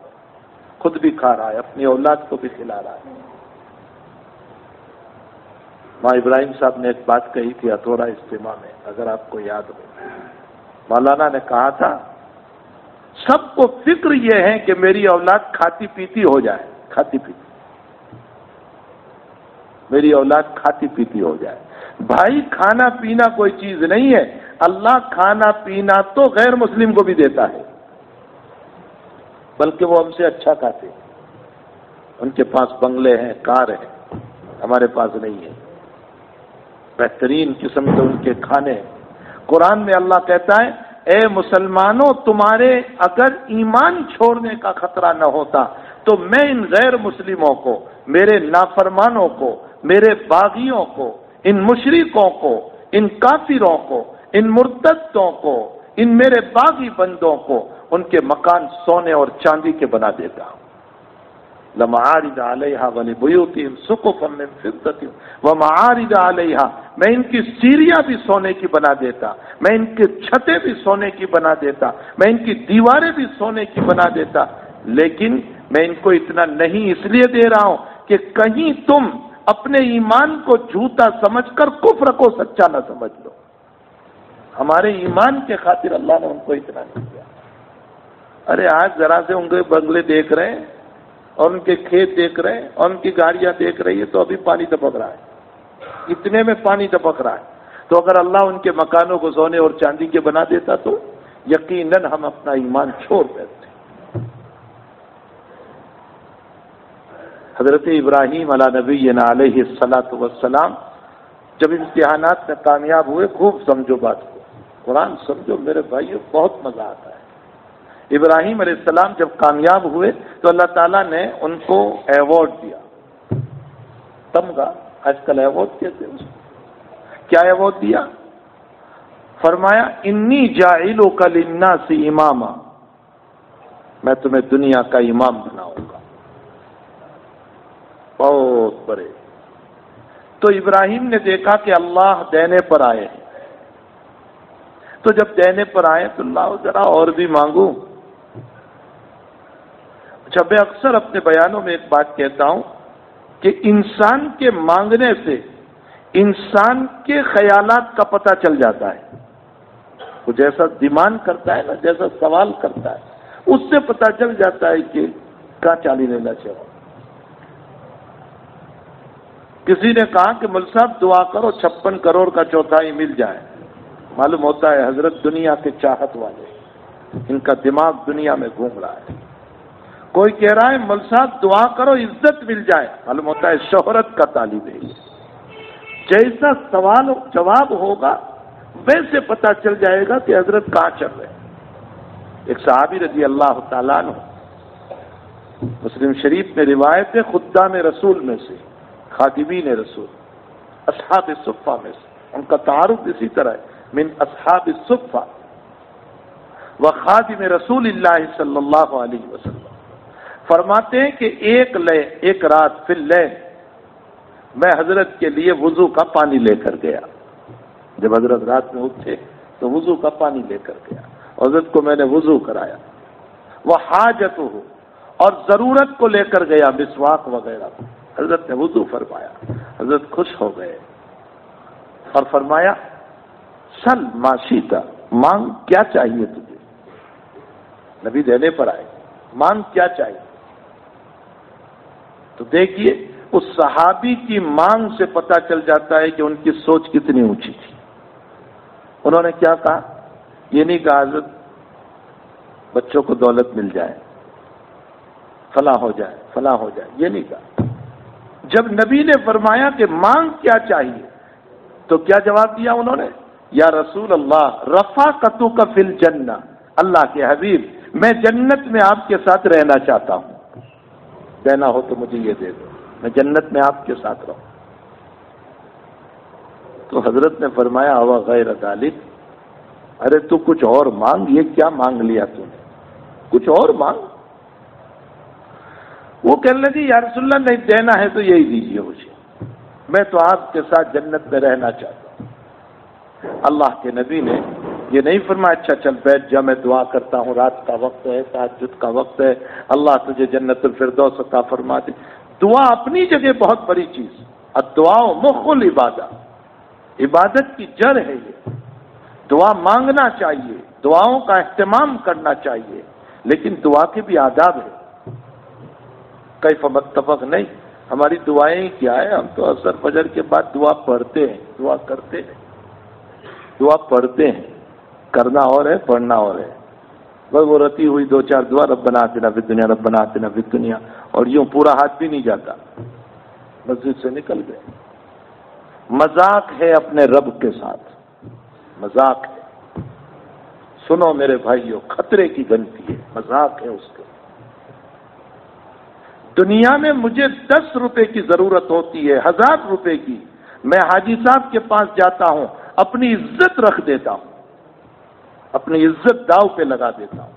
خود بھی کھا رہا ہے، اپنی اولاد کو بھی کھلا رہا ہے۔ ماں ابراہیم صاحب نے ایک بات کہی تھی اتھورا اجتماع میں، اگر آپ کو یاد ہو، مولانا نے کہا تھا سب کو فکر یہ ہے کہ میری اولاد کھاتی پیتی ہو جائے، کھاتی پیتی، میری اولاد کھاتی پیتی ہو جائے۔ بھائی کھانا پینا کوئی چیز نہیں ہے، اللہ کھانا پینا تو غیر مسلم کو بھی دیتا ہے، بلکہ وہ ہم سے اچھا کھاتے ہیں، ان کے پاس بنگلے ہیں، کار ہیں، ہمارے پاس نہیں ہے، بہترین قسم کے ان کے کھانے ہیں۔ قرآن میں اللہ کہتا ہے اے مسلمانوں، تمہارے اگر ایمان چھوڑنے کا خطرہ نہ ہوتا تو میں ان غیر مسلموں کو، میرے نافرمانوں کو، میرے باغیوں کو، ان مشرکوں کو، ان کافروں کو، ان مرتدوں کو، ان میرے باغی بندوں کو ان کے مکان سونے اور چاندی کے بنا دیتا ہوں۔ لمعارج علیہا ولبیوتہم سقفا من فضۃ ومعارج علیہا، میں ان کی سیڑھیاں بھی سونے کی بنا دیتا، میں ان کی چھتیں بھی سونے کی بنا دیتا، میں ان کی دیواریں بھی سونے کی بنا دیتا، لیکن میں ان کو اتنا نہیں اس لیے دے رہا ہوں کہ کہیں تم اپنے ایمان کو جھوٹا سمجھ کر کفر کو سچا نہ سمجھ لو۔ ہمارے ایمان کے خاطر اللہ نے ان کو اتنا نہیں دیا۔ ارے آج ذرا سے ان کے بنگلے دیکھ رہے ہیں اور ان کے کھیت دیکھ رہے ہیں اور ان کی گاڑیاں دیکھ رہی ہے تو ابھی پانی ٹپک رہا ہے، اتنے میں پانی ٹپک رہا ہے۔ تو اگر اللہ ان کے مکانوں کو سونے اور چاندی کے بنا دیتا تو یقیناً ہم اپنا ایمان چھوڑ دیتے۔ حضرت ابراہیم علیہ نبینا علیہ الصلاۃ والسلام جب امتحانات میں کامیاب ہوئے، خوب سمجھو بات کو، قرآن سمجھو میرے بھائیو، بہت مزہ آتا ہے۔ ابراہیم علیہ السلام جب کامیاب ہوئے تو اللہ تعالیٰ نے ان کو ایوارڈ دیا، تمغہ، آج کل ایوارڈ کہتے ہیں اس کو۔ کیا ایوارڈ دیا؟ فرمایا انی جاعلک للناس اماما، میں تمہیں دنیا کا امام بناؤں گا۔ بہت بڑے۔ تو ابراہیم نے دیکھا کہ اللہ دینے پر آئے ہیں، تو جب دینے پر آئے تو اللہ ذرا اور بھی مانگوں۔ اچھا، میں اکثر اپنے بیانوں میں ایک بات کہتا ہوں کہ انسان کے مانگنے سے انسان کے خیالات کا پتہ چل جاتا ہے۔ وہ جیسا ڈیمانڈ کرتا ہے نا، جیسا سوال کرتا ہے، اس سے پتہ چل جاتا ہے کہ کہاں چالی لینا چاہیے۔ کسی نے کہا کہ مل صاحب دعا کرو 56 کروڑ کا چوتھائی مل جائے۔ معلوم ہوتا ہے حضرت دنیا کے چاہت والے، ان کا دماغ دنیا میں گھوم رہا ہے۔ کوئی کہہ رہا ہے مل صاحب دعا کرو عزت مل جائے، معلوم ہوتا ہے شہرت کا طالب ہے۔ جیسا سوال جواب ہوگا ویسے پتہ چل جائے گا کہ حضرت کہاں چل رہے ہیں۔ ایک صحابی رضی اللہ تعالیٰ عنہ، مسلم شریف میں روایت ہے، خدام رسول میں سے، خادمین رسول، اصحاب الصفہ میں سے، ان کا تعارف اسی طرح ہے، من اصحاب الصفہ و خادم رسول اللہ صلی اللہ علیہ وسلم۔ فرماتے ہیں کہ ایک رات فی اللیل میں حضرت کے لیے وضو کا پانی لے کر گیا۔ جب حضرت رات میں اٹھے تو وضو کا پانی لے کر گیا، حضرت کو میں نے وضو کرایا۔ وہ حاجت ہو، اور ضرورت کو لے کر گیا، مسواک وغیرہ، حضرت نے وضو فرمایا، حضرت خوش ہو گئے اور فرمایا سل ما شئت، مانگ کیا چاہیے تجھے۔ نبی دینے پر آئے، مانگ کیا چاہیے۔ تو دیکھیے اس صحابی کی مانگ سے پتہ چل جاتا ہے کہ ان کی سوچ کتنی اونچی تھی۔ انہوں نے کیا کہا؟ یہ نہیں کہا حضرت بچوں کو دولت مل جائے، فلاں ہو جائے، فلاں ہو جائے، یہ نہیں کہا۔ جب نبی نے فرمایا کہ مانگ کیا چاہیے تو کیا جواب دیا انہوں نے؟ یا رسول اللہ رفاقتک فی الجنہ، اللہ کے حبیب میں جنت میں آپ کے ساتھ رہنا چاہتا ہوں، دینا ہو تو مجھے یہ دے دو، میں جنت میں آپ کے ساتھ رہوں۔ تو حضرت نے فرمایا ہوا غیر ذالک، ارے تو کچھ اور مانگ، یہ کیا مانگ لیا تو نے، کچھ اور مانگ۔ وہ کہنے لگی یا رسول اللہ نہیں دینا ہے تو یہی دیجیے مجھے، میں تو آپ کے ساتھ جنت میں رہنا چاہتا ہوں۔ اللہ کے نبی نے یہ نہیں فرمایا اچھا چل بیٹھ جا، میں دعا کرتا ہوں، رات کا وقت ہے، تہجد کا وقت ہے، اللہ تجھے جنت الفردوس عطا فرما دے۔ دعا اپنی جگہ بہت بڑی چیز، الدعاء مخ العبادہ، عبادت کی جڑ ہے یہ۔ دعا مانگنا چاہیے، دعاؤں کا اہتمام کرنا چاہیے، لیکن دعا کے بھی آداب ہے۔ کیف متفق نہیں، ہماری دعائیں کیا ہے، ہم تو اثر فجر کے بعد دعا پڑھتے ہیں، دعا کرتے ہیں، دعا پڑھتے ہیں، کرنا اور ہے، پڑھنا اور ہے۔ بس وہ رتی ہوئی دو چار دعا ربنا آتنا فی الدنیا ربنا آتنا فی الدنیا، اور یوں پورا ہاتھ بھی نہیں جاتا، مسجد سے نکل گئے۔ مذاق ہے اپنے رب کے ساتھ، مذاق ہے۔ سنو میرے بھائیوں، خطرے کی گنتی ہے، مذاق ہے اس کے۔ دنیا میں مجھے 10 روپے کی ضرورت ہوتی ہے، 1000 روپے کی، میں حاجی صاحب کے پاس جاتا ہوں، اپنی عزت رکھ دیتا ہوں، اپنی عزت داؤ پہ لگا دیتا ہوں،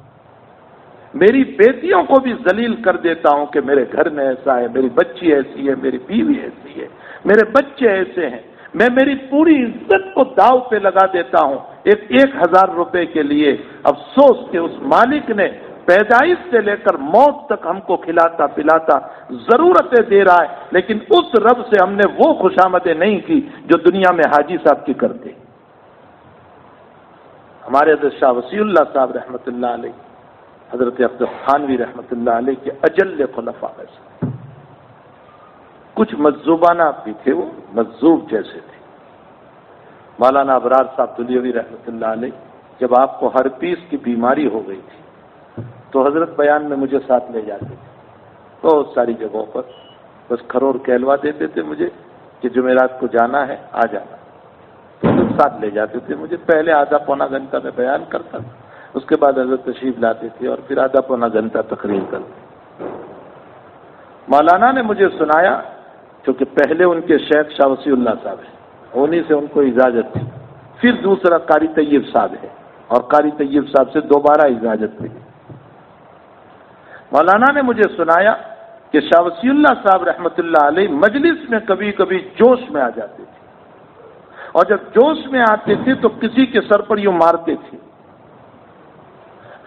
میری بیٹیوں کو بھی ذلیل کر دیتا ہوں کہ میرے گھر میں ایسا ہے، میری بچی ایسی ہے، میری بیوی ایسی ہے، میرے بچے ایسے ہیں، میں میری پوری عزت کو داؤ پہ لگا دیتا ہوں 1000 روپے کے لیے۔ افسوس کہ اس مالک نے پیدائش سے لے کر موت تک ہم کو کھلاتا پلاتا ضرورتیں دے رہا ہے، لیکن اس رب سے ہم نے وہ خوشامدیں نہیں کی جو دنیا میں حاجی صاحب کی کرتے۔ ہمارے حضرت شاہ وسیع اللہ صاحب رحمۃ اللہ علیہ، حضرت عبد الخانوی رحمۃ اللہ علیہ کے اجل خلفاء میں سے کچھ مجذوبانہ بھی تھے، وہ مجذوب جیسے تھے۔ مولانا ابرار صاحب دلیوی رحمۃ اللہ علیہ، جب آپ کو ہرپیس کی بیماری ہو گئی تھی تو حضرت بیان میں مجھے ساتھ لے جاتے تھے بہت ساری جگہوں پر، بس کھرور کہلوا دیتے تھے مجھے کہ جمعرات کو جانا ہے، آ جانا، تو حضرت ساتھ لے جاتے تھے مجھے۔ پہلے آدھا پونا گھنٹہ میں بیان کرتا تھا، اس کے بعد حضرت تشریف لاتے تھے اور پھر آدھا پونا گھنٹہ تقریر کرتے۔ مولانا نے مجھے سنایا، چونکہ پہلے ان کے شیخ شاہ وسیع اللہ صاحب ہیں، انہی سے ان کو اجازت تھی، پھر دوسرا قاری طیب صاحب ہے، اور قاری طیب صاحب سے دوبارہ اجازت ملی۔ مولانا نے مجھے سنایا کہ شاہ وسیع اللہ صاحب رحمۃ اللہ علیہ مجلس میں کبھی کبھی جوش میں آ جاتے تھے، اور جب جوش میں آتے تھے تو کسی کے سر پر یوں مارتے تھے۔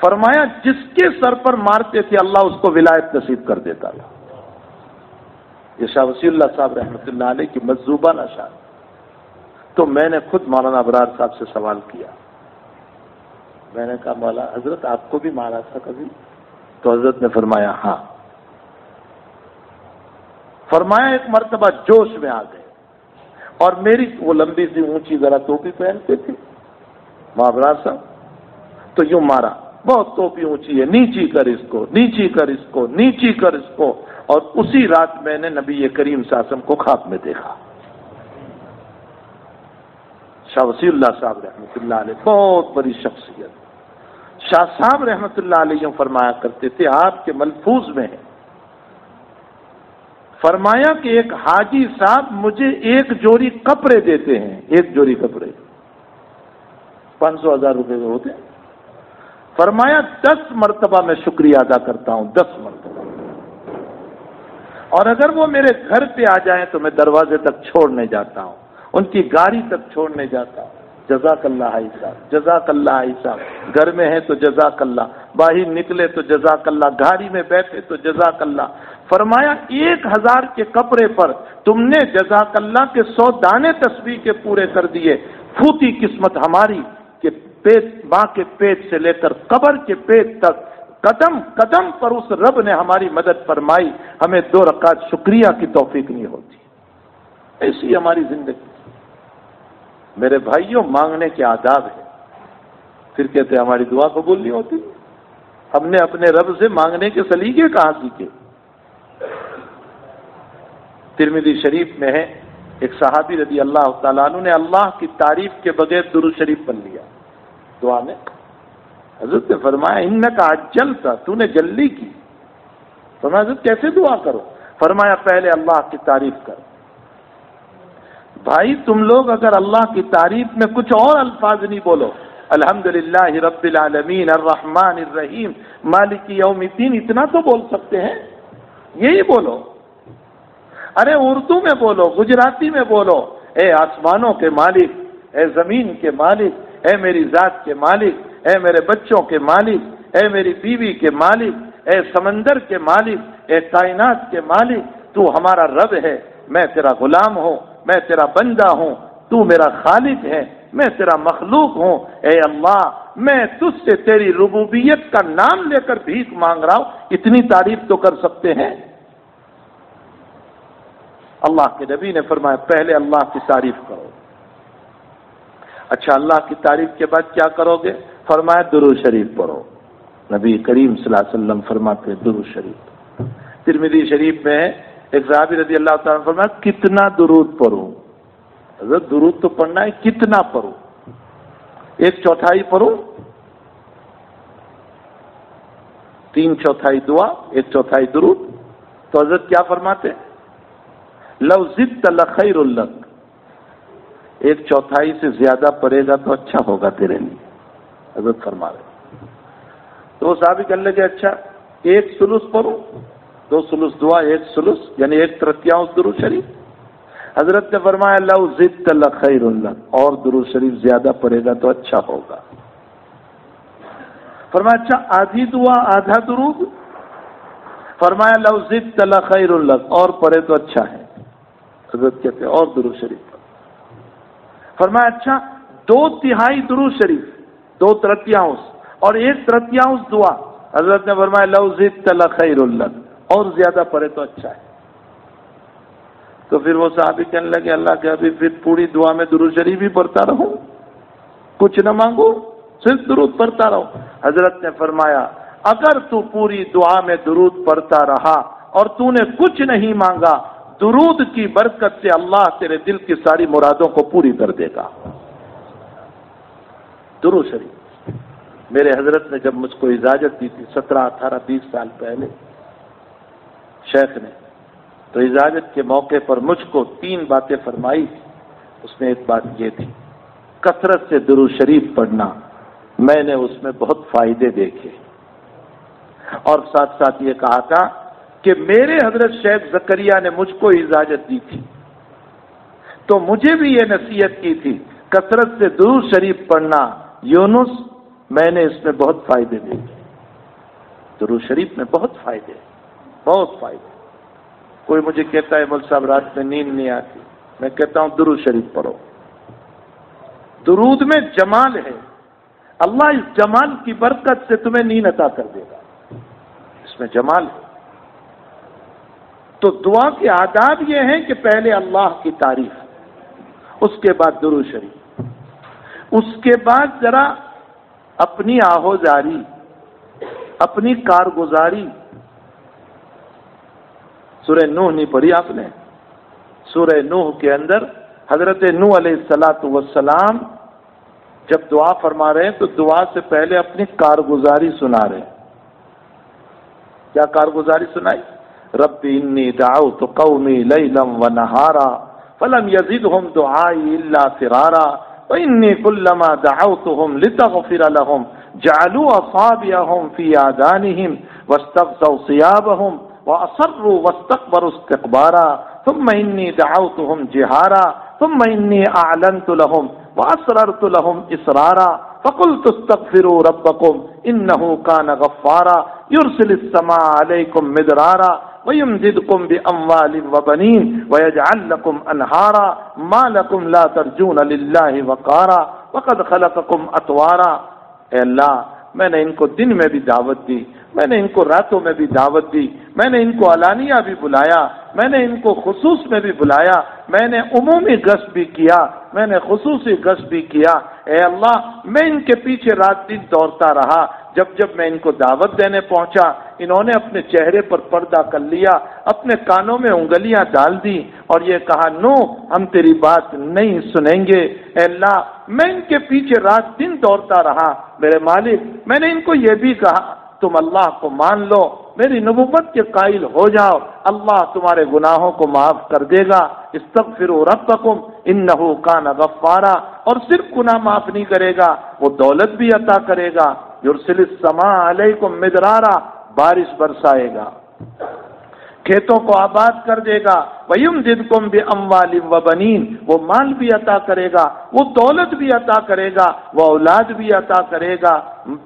فرمایا جس کے سر پر مارتے تھے اللہ اس کو ولایت نصیب کر دیتا تھا۔ یہ شاہ وسیع اللہ صاحب رحمۃ اللہ علیہ کی مجذوبانہ شان۔ تو میں نے خود مولانا ابرار صاحب سے سوال کیا، میں نے کہا مولا حضرت آپ کو بھی مارا تھا کبھی؟ تو حضرت نے فرمایا ہاں۔ فرمایا ایک مرتبہ جوش میں آ گئے، اور میری وہ لمبی سی اونچی ذرا ٹوپی پہنتے تھے ابرار صاحب، تو یوں مارا، بہت ٹوپی اونچی ہے، نیچی کر اس کو، نیچی کر اس کو، نیچی کر اس کو۔ اور اسی رات میں نے نبی کریم صلی اللہ علیہ وسلم کو خواب میں دیکھا۔ شاہ وسیع اللہ صاحب رحمۃ اللہ علیہ بہت بڑی شخصیت۔ شاہ صاحب رحمۃ اللہ علیہ فرمایا کرتے تھے، آپ کے ملفوظ میں ہے، فرمایا کہ ایک حاجی صاحب مجھے 1 جوڑی کپڑے دیتے ہیں، 1 جوڑی کپڑے 500,000 روپے میں ہوتے ہیں۔ فرمایا 10 مرتبہ میں شکریہ ادا کرتا ہوں، 10 مرتبہ، اور اگر وہ میرے گھر پہ آ جائیں تو میں دروازے تک چھوڑنے جاتا ہوں، ان کی گاڑی تک چھوڑنے جاتا ہوں، جزاک اللہ حاجی صاحب، جزاک اللہ حاجی صاحب، گھر میں ہیں تو جزاک اللہ، باہر نکلے تو جزاک اللہ، گاڑی میں بیٹھے تو جزاک اللہ۔ فرمایا 1000 کے کپڑے پر تم نے جزاک اللہ کے 100 دانے تسبیح کے پورے کر دیے۔ پھوٹی قسمت ہماری کہ پیٹ، ماں کے پیٹ سے لے کر قبر کے پیٹ تک قدم قدم پر اس رب نے ہماری مدد فرمائی، ہمیں 2 رکعت شکریہ کی توفیق نہیں ہوتی۔ ایسی ہماری زندگی۔ میرے بھائیوں، مانگنے کے آداب ہے، پھر کہتے ہیں ہماری دعا قبول نہیں ہوتی۔ ہم نے اپنے رب سے مانگنے کے سلیقے کہاں سیکھے؟ ترمذی شریف میں ہے، ایک صحابی رضی اللہ تعالیٰ عنہ نے اللہ کی تعریف کے بغیر درود شریف پڑھ لیا دعا میں۔ حضرت نے فرمایا انکا عجلتا، تو نے جلدی کی۔ فرمایا حضرت کیسے دعا کرو؟ فرمایا پہلے اللہ کی تعریف کر۔ بھائی تم لوگ اگر اللہ کی تعریف میں کچھ اور الفاظ نہیں بولو، الحمدللہ رب العالمین الرحمن الرحیم مالک یوم الدین، اتنا تو بول سکتے ہیں، یہی بولو۔ ارے اردو میں بولو، گجراتی میں بولو، اے آسمانوں کے مالک، اے زمین کے مالک، اے میری ذات کے مالک، اے میرے بچوں کے مالک، اے میری بیوی کے مالک، اے سمندر کے مالک، اے کائنات کے مالک، تو ہمارا رب ہے، میں تیرا غلام ہوں، میں تیرا بندہ ہوں، تو میرا خالق ہے، میں تیرا مخلوق ہوں، اے اللہ میں تجھ سے تیری ربوبیت کا نام لے کر بھیک مانگ رہا ہوں۔ اتنی تعریف تو کر سکتے ہیں۔ اللہ کے نبی نے فرمایا پہلے اللہ کی تعریف کرو۔ اچھا اللہ کی تعریف کے بعد کیا کرو گے؟ فرمایا درود شریف پڑھو۔ نبی کریم صلی اللہ علیہ وسلم فرماتے درود شریف۔ ترمذی شریف میں ایک صحابی رضی اللہ تعالیٰ عنہ فرمایا کتنا درود پڑھوں؟ حضرت درود تو پڑھنا ہے، کتنا پڑھوں؟ 1/4 پڑھوں؟ 3/4 دعا، 1/4 درود؟ تو حضرت کیا فرماتے ہیں؟ لو زدت لخیر لک، 1/4 سے زیادہ پڑے گا تو اچھا ہوگا تیرے لیے، حضرت فرما رہے۔ تو وہ صحابی کہنے لگے اچھا 1/3 پڑھوں؟ 2/3 دعا، 1/3 یعنی 1/3 درود شریف۔ حضرت نے فرمایا لو زدت لخیر لک، اور درود شریف زیادہ پڑے گا تو اچھا ہوگا۔ فرمایا اچھا آدھی دعا آدھا درود؟ فرمایا لو زدت لخیر لک، اور پڑھے تو اچھا ہے۔ حضرت کہتے ہیں اور درود شریف۔ فرمایا اچھا 2/3 درود شریف، 2/3 اور 1/3 دعا؟ حضرت نے فرمایا لو زدت لخیر لک، اور زیادہ پڑھے تو اچھا ہے۔ تو پھر وہ صحابی کہنے لگے اللہ کے حبیب پھر پوری دعا میں درود شریف ہی پڑھتا رہوں، کچھ نہ مانگو، صرف درود پڑھتا رہو؟ حضرت نے فرمایا اگر تو پوری دعا میں درود پڑھتا رہا اور تو نے کچھ نہیں مانگا، درود کی برکت سے اللہ تیرے دل کی ساری مرادوں کو پوری کر دے گا۔ درود شریف میرے حضرت نے جب مجھ کو اجازت دی تھی 17 18 20 سال پہلے شیخ نے، تو اجازت کے موقع پر مجھ کو 3 باتیں فرمائی۔ اس میں ایک بات یہ تھی کثرت سے درود شریف پڑھنا، میں نے اس میں بہت فائدے دیکھے، اور ساتھ ساتھ یہ کہا تھا کہ میرے حضرت شیخ زکریا نے مجھ کو اجازت دی تھی تو مجھے بھی یہ نصیحت کی تھی کثرت سے درود شریف پڑھنا۔ یونس میں نے اس میں بہت فائدے دیکھے، درود شریف میں بہت فائدے، بہت فائدے۔ کوئی مجھے کہتا ہے مول صاحب رات میں نیند نہیں آتی، میں کہتا ہوں درود شریف پڑھو، درود میں جمال ہے، اللہ اس جمال کی برکت سے تمہیں نیند عطا کر دے گا، اس میں جمال ہے۔ تو دعا کے آداب یہ ہیں کہ پہلے اللہ کی تعریف، اس کے بعد درود شریف، اس کے بعد ذرا اپنی آہوزاری، اپنی کارگزاری۔ سورہ نوح نہیں پڑھی آپ نے؟ سورہ نوح کے اندر حضرت نوح علیہ السلام جب دعا فرما رہے ہیں تو دعا سے پہلے اپنی کارگزاری سنا رہے ہیں۔ کیا کارگزاری سنائی؟ رب انی دعوت قومی لیلا ونہارا فلم یزدہم دعائی الا فرارا وانی کلما دعوتہم لتغفر لہم جعلوا اصابعہم فی آذانہم واستغشوا ثیابہم وأصروا واستكبروا استكبارا ثم إني دعوتهم جهارا ثم إني أعلنت لهم وأسررت لهم إسرارا فقلت استغفروا ربكم إنه كان غفارا يرسل السماء عليكم مدرارا ويمددكم بأموال وبنين ويجعل لكم أنهارا ما لكم لا ترجون لله وقارا وقد خلقكم أطوارا۔ اے اللہ میں نے ان کو دن میں بھی دعوت دی، میں نے ان کو راتوں میں بھی دعوت دی، میں نے ان کو علانیہ بھی بلایا، میں نے ان کو خصوص میں بھی بلایا، میں نے عمومی گشت بھی کیا، میں نے خصوصی گشت بھی کیا۔ اے اللہ میں ان کے پیچھے رات دن دوڑتا رہا، جب جب میں ان کو دعوت دینے پہنچا انہوں نے اپنے چہرے پر پردہ کر لیا، اپنے کانوں میں انگلیاں ڈال دی اور یہ کہا نو ہم تیری بات نہیں سنیں گے۔ اے اللہ میں ان کے پیچھے رات دن دوڑتا رہا، میرے مالک میں نے ان کو یہ بھی کہا تم اللہ کو مان لو میری نبوت کے قائل ہو جاؤ، اللہ تمہارے گناہوں کو معاف کر دے گا۔ استغفروا ربکم انہ کان غفارا، اور صرف گناہ معاف نہیں کرے گا، وہ دولت بھی عطا کرے گا۔ یرسل السماء علیکم مدرارا، بارش برسائے گا، کھیتوں کو آباد کر دے گا۔ وَيُمْدِدْكُمْ بِأَمْوَالٍ وَبَنِينَ، وہ مال بھی عطا کرے گا، وہ دولت بھی عطا کرے گا، وہ اولاد بھی عطا کرے گا۔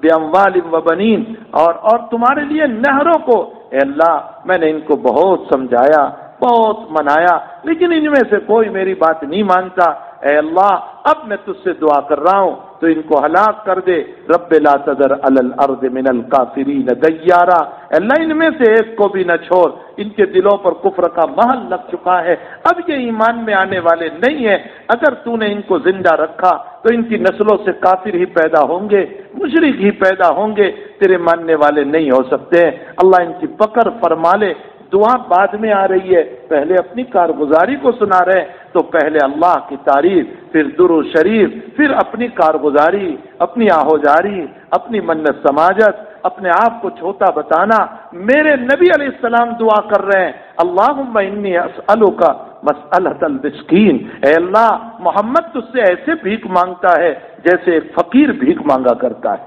بِأَمْوَالٍ وَبَنِينَ، اور تمہارے لیے نہروں کو، اے اللہ میں نے ان کو بہت سمجھایا، بہت منایا، لیکن ان میں سے کوئی میری بات نہیں مانتا۔ اے اللہ اب میں تجھ سے دعا کر رہا ہوں تو ان کو ہلاک کر دے۔ رب لا تذر علی الارض من الکافرین دیارا، اللہ ان میں سے ایک کو بھی نہ چھوڑ، ان کے دلوں پر کفر کا محل لگ چکا ہے، اب یہ ایمان میں آنے والے نہیں ہیں۔ اگر تو نے ان کو زندہ رکھا تو ان کی نسلوں سے کافر ہی پیدا ہوں گے، مشرک ہی پیدا ہوں گے، تیرے ماننے والے نہیں ہو سکتے۔ اللہ ان کی پکڑ فرما لے۔ دعا بعد میں آ رہی ہے، پہلے اپنی کارگزاری کو سنا رہے، تو پہلے اللہ کی تعریف، پھر درود شریف، پھر اپنی کارگزاری، اپنی آہوجاری، اپنی منت سماجت، اپنے آپ کو چھوٹا بتانا۔ میرے نبی علیہ السلام دعا کر رہے ہیں، اللہم انی اسألک مسألۃ المسکین، اے اللہ محمد تجھ سے ایسے بھیک مانگتا ہے جیسے ایک فقیر بھیک مانگا کرتا ہے۔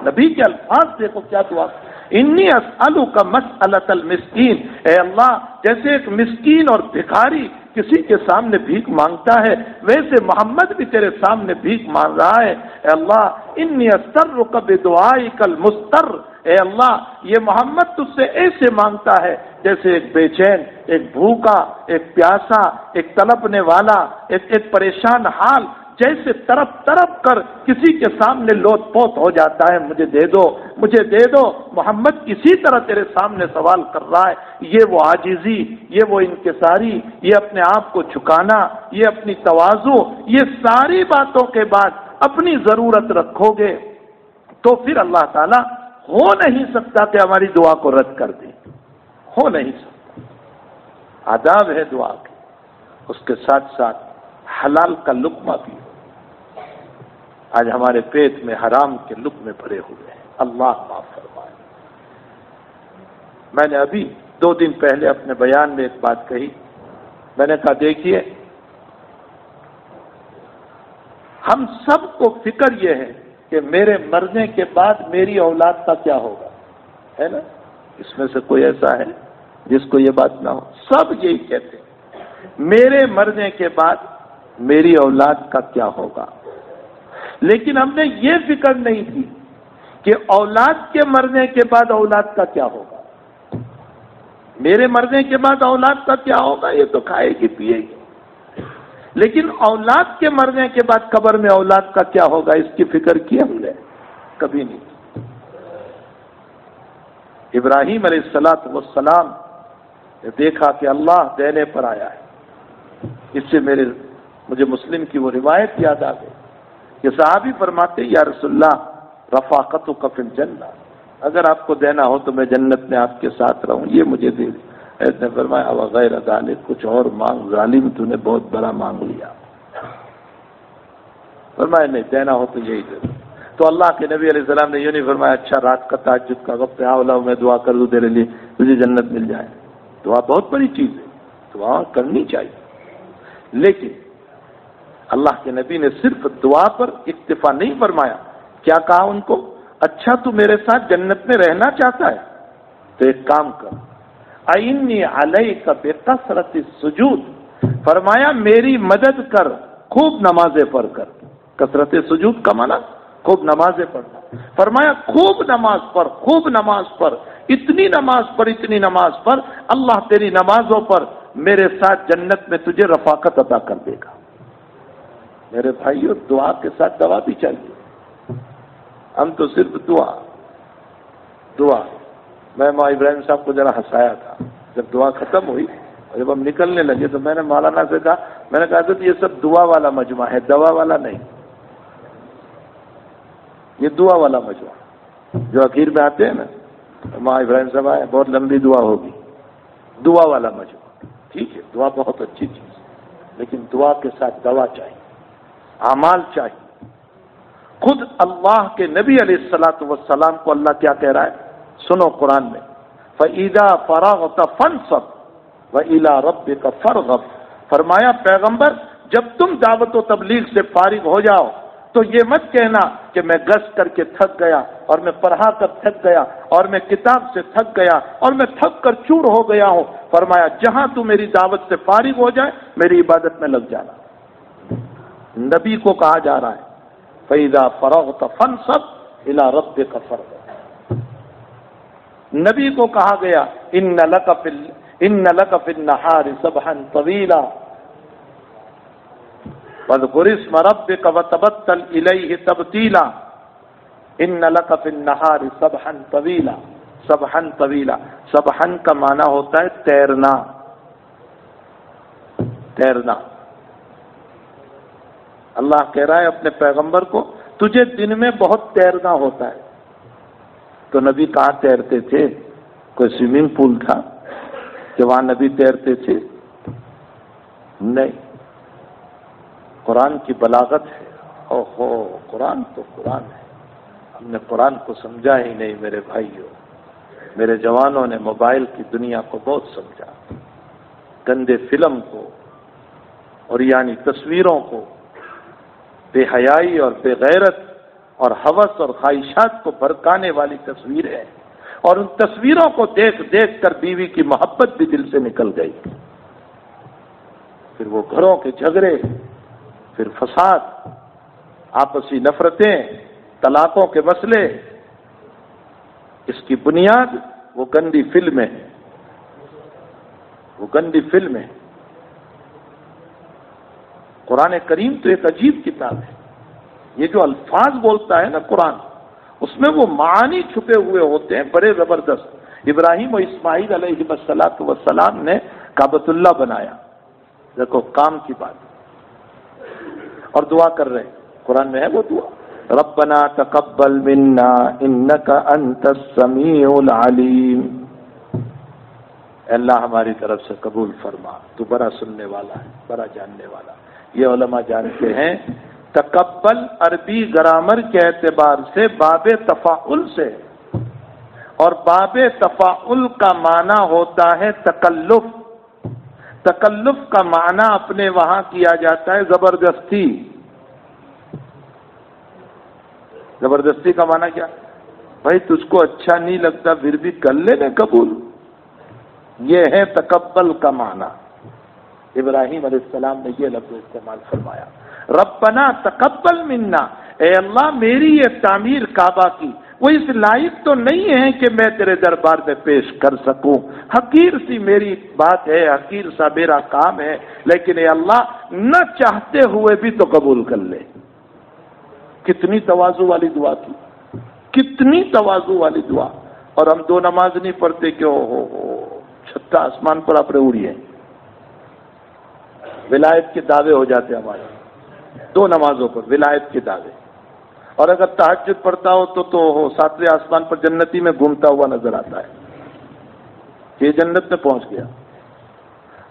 نبی کے الفاظ دیکھو کیا دعا، انی اسألک مسألۃ المسکین، اے اللہ جیسے ایک مسکین اور بھکاری کسی کے سامنے بھیک مانگتا ہے، ویسے محمد بھی تیرے سامنے بھیک مانگ رہا ہے۔ اے اللہ انی استرک بدعائک المستر، اے اللہ یہ محمد تجھ سے ایسے مانگتا ہے جیسے ایک بے چین، ایک بھوکا، ایک پیاسا، ایک تڑپنے والا، ایک پریشان حال جیسے تڑپ تڑپ کر کسی کے سامنے لوٹ پوت ہو جاتا ہے، مجھے دے دو، مجھے دے دو۔ محمد اسی طرح تیرے سامنے سوال کر رہا ہے۔ یہ وہ عاجزی، یہ وہ انکساری، یہ اپنے آپ کو جھکانا، یہ اپنی تواضع، یہ ساری باتوں کے بعد اپنی ضرورت رکھو گے تو پھر اللہ تعالیٰ ہو نہیں سکتا کہ ہماری دعا کو رد کر دے، ہو نہیں سکتا۔ آداب ہے دعا کے، اس کے ساتھ ساتھ حلال کا لقمہ بھی۔ آج ہمارے پیٹ میں حرام کے لقمے بھرے ہوئے ہیں، اللہ معاف فرمائے۔ میں نے ابھی 2 دن پہلے اپنے بیان میں ایک بات کہی، میں نے کہا دیکھیے ہم سب کو فکر یہ ہے کہ میرے مرنے کے بعد میری اولاد کا کیا ہوگا، ہے نا؟ اس میں سے کوئی ایسا ہے جس کو یہ بات نہ ہو؟ سب یہی کہتے ہیں میرے مرنے کے بعد میری اولاد کا کیا ہوگا، لیکن ہم نے یہ فکر نہیں کی کہ اولاد کے مرنے کے بعد اولاد کا کیا ہوگا۔ میرے مرنے کے بعد اولاد کا کیا ہوگا یہ تو کھائے گی پیے گی، لیکن اولاد کے مرنے کے بعد قبر میں اولاد کا کیا ہوگا اس کی فکر کی ہم نے کبھی نہیں۔ ابراہیم علیہ السلام نے دیکھا کہ اللہ دینے پر آیا ہے، اس سے مجھے مسلم کی وہ روایت یاد آ گئی کہ صحابی فرماتے یا رسول اللہ رفاقتک فی الجنہ، اگر آپ کو دینا ہو تو میں جنت میں آپ کے ساتھ رہوں، یہ مجھے دے دیں۔ ایسے نے فرمایا وغیر ذالک، کچھ اور مانگ، ظالم تو نے بہت بڑا مانگ لیا۔ فرمایا نہیں دینا ہو تو یہی دے دو۔ تو اللہ کے نبی علیہ السلام نے یہ نہیں فرمایا اچھا رات کا تہجد کا وقت ہے اولا میں دعا کر دوں تیرے لیے تجھے جنت مل جائے۔ دعا بہت بڑی چیز ہے، دعا کرنی چاہیے، لیکن اللہ کے نبی نے صرف دعا پر اکتفا نہیں فرمایا۔ کیا کہا ان کو؟ اچھا تو میرے ساتھ جنت میں رہنا چاہتا ہے تو ایک کام کر، اعنی علیک بکثرۃ السجود، فرمایا میری مدد کر، خوب نمازیں پڑھ کر۔ کثرت سجود کا معنی خوب نمازیں پڑھنا۔ فرمایا خوب نماز پڑھ، خوب نماز پڑھ، اتنی نماز پڑھ، اتنی نماز پڑھ، اللہ تیری نمازوں پر میرے ساتھ جنت میں تجھے رفاقت عطا کر دے گا۔ میرے بھائیو دعا کے ساتھ دوا بھی چاہیے، ہم تو صرف دعا۔ میں ماں ابراہیم صاحب کو ذرا ہنسایا تھا، جب دعا ختم ہوئی اور جب ہم نکلنے لگے تو میں نے مولانا سے کہا، میں نے کہا حضرت یہ سب دعا والا مجمع ہے، دوا والا نہیں، یہ دعا والا مجمع جو اخیر میں آتے ہیں نا، ماں ابراہیم صاحب آئے بہت لمبی دعا ہوگی، دعا والا مجمع ٹھیک ہے، دعا بہت اچھی چیز ہے، لیکن دعا کے ساتھ دوا چاہیے، اعمال چاہیے۔ خود اللہ کے نبی علیہ الصلوۃ والسلام کو اللہ کیا کہہ رہا ہے؟ سنو قرآن میں فَإِذَا فَرَغْتَ فَانْصَبْ وَإِلَىٰ رَبِّكَ فَارْغَب، فرمایا پیغمبر جب تم دعوت و تبلیغ سے فارغ ہو جاؤ تو یہ مت کہنا کہ میں گشت کر کے تھک گیا اور میں پڑھا کر تھک گیا اور میں کتاب سے تھک گیا اور میں تھک کر چور ہو گیا ہوں. فرمایا جہاں تو میری دعوت سے فارغ ہو جائے میری عبادت میں لگ جانا. نبی کو کہا جا رہا ہے فَإِذَا فَرَغْتَ فَانْصَبْ إِلَىٰ رَبِّكَ فَارْغَب. نبی کو کہا گیا إِنَّ لَكَ فِي النَّهَارِ سَبْحًا طَوِيلًا وَاذْكُرِ اسْمَ رَبِّكَ وَتَبَتَّلْ إِلَيْهِ تَبْتِيلًا. إِنَّ لَكَ فِي النَّهَارِ سَبْحًا طَوِيلًا. سبحًا طویلا، سبحًا کا معنی ہوتا ہے تیرنا. تیرنا. اللہ کہہ رہا ہے اپنے پیغمبر کو تجھے دن میں بہت تیرنا ہوتا ہے. تو نبی کہاں تیرتے تھے؟ کوئی سوئمنگ پول تھا کہ وہاں نبی تیرتے تھے؟ نہیں. قرآن کی بلاغت ہے. اوہو قرآن تو قرآن ہے. ہم نے قرآن کو سمجھا ہی نہیں میرے بھائیوں. میرے جوانوں نے موبائل کی دنیا کو بہت سمجھا، گندے فلم کو اور یعنی تصویروں کو، بے حیائی اور بے غیرت اور ہوس اور خواہشات کو بھڑکانے والی تصویریں، اور ان تصویروں کو دیکھ دیکھ کر بیوی کی محبت بھی دل سے نکل گئی. پھر وہ گھروں کے جھگڑے، پھر فساد، آپسی نفرتیں، طلاقوں کے مسئلے، اس کی بنیاد وہ گندی فلمیں، وہ گندی فلمیں. قرآن کریم تو ایک عجیب کتاب ہے. یہ جو الفاظ بولتا ہے نا قرآن، اس میں وہ معانی چھپے ہوئے ہوتے ہیں بڑے زبردست. ابراہیم و اسماعیل علیہ السلام نے کعبۃ اللہ بنایا. دیکھو کام کی بات. اور دعا کر رہے ہیں، قرآن میں ہے وہ دعا ربنا تقبل منا انک انت السمیع العلیم. اللہ ہماری طرف سے قبول فرما، تو بڑا سننے والا ہے، بڑا جاننے والا. یہ علماء جانتے ہیں تقبل عربی گرامر کے اعتبار سے باب تفاعل سے، اور باب تفاعل کا معنی ہوتا ہے تکلف. تکلف کا معنی اپنے وہاں کیا جاتا ہے زبردستی. زبردستی کا معنی کیا؟ بھائی تجھ کو اچھا نہیں لگتا پھر بھی کر لینے قبول. یہ ہے تقبل کا معنی. ابراہیم علیہ السلام نے یہ لفظ استعمال فرمایا ربنا تقبل منا. اے اللہ میری یہ تعمیر کعبہ کی وہ اس لائق تو نہیں ہے کہ میں تیرے دربار میں پیش کر سکوں. حقیر سی میری بات ہے، حقیر سا میرا کام ہے، لیکن اے اللہ نہ چاہتے ہوئے بھی تو قبول کر لے. کتنی تواضع والی دعا کی، کتنی تواضع والی دعا. اور ہم دو نماز نہیں پڑھتے کہ چھتا آسمان پر آپ اڑی ہے. ولایت کے دعوے ہو جاتے ہمارے دو نمازوں پر، ولایت کے دعوے. اور اگر تہجد پڑھتا ہو تو ساتویں آسمان پر جنتی میں گھومتا ہوا نظر آتا ہے کہ جنت میں پہنچ گیا.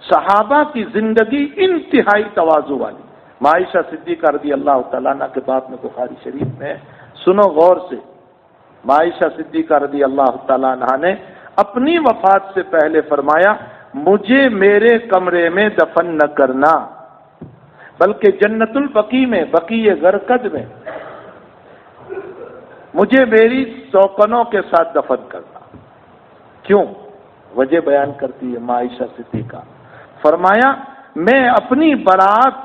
صحابہ کی زندگی انتہائی تواضع والی. عائشہ صدیقہ رضی اللہ تعالیٰ عنہ کے باب میں بخاری شریف میں سنو غور سے. عائشہ صدیقہ رضی اللہ تعالیٰ عنہ نے اپنی وفات سے پہلے فرمایا مجھے میرے کمرے میں دفن نہ کرنا بلکہ جنت البقیع میں، بقیع غرقد میں مجھے میری سوکنوں کے ساتھ دفن کرنا. کیوں؟ وجہ بیان کرتی ہے عائشہ صدیقہ. فرمایا میں اپنی برات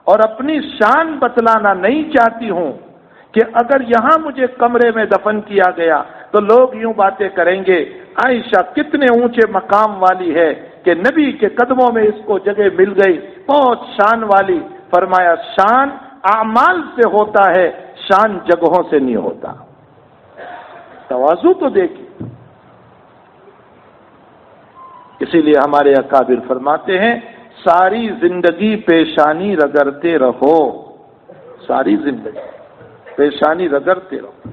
اور اپنی شان بتلانا نہیں چاہتی ہوں کہ اگر یہاں مجھے کمرے میں دفن کیا گیا تو لوگ یوں باتیں کریں گے عائشہ کتنے اونچے مقام والی ہے کہ نبی کے قدموں میں اس کو جگہ مل گئی، بہت شان والی. فرمایا شان اعمال سے ہوتا ہے، شان جگہوں سے نہیں ہوتا. تواضع تو دیکھیے. اسی لیے ہمارے اکابر فرماتے ہیں ساری زندگی پیشانی رگڑتے رہو، ساری زندگی پیشانی رگڑتے رہو.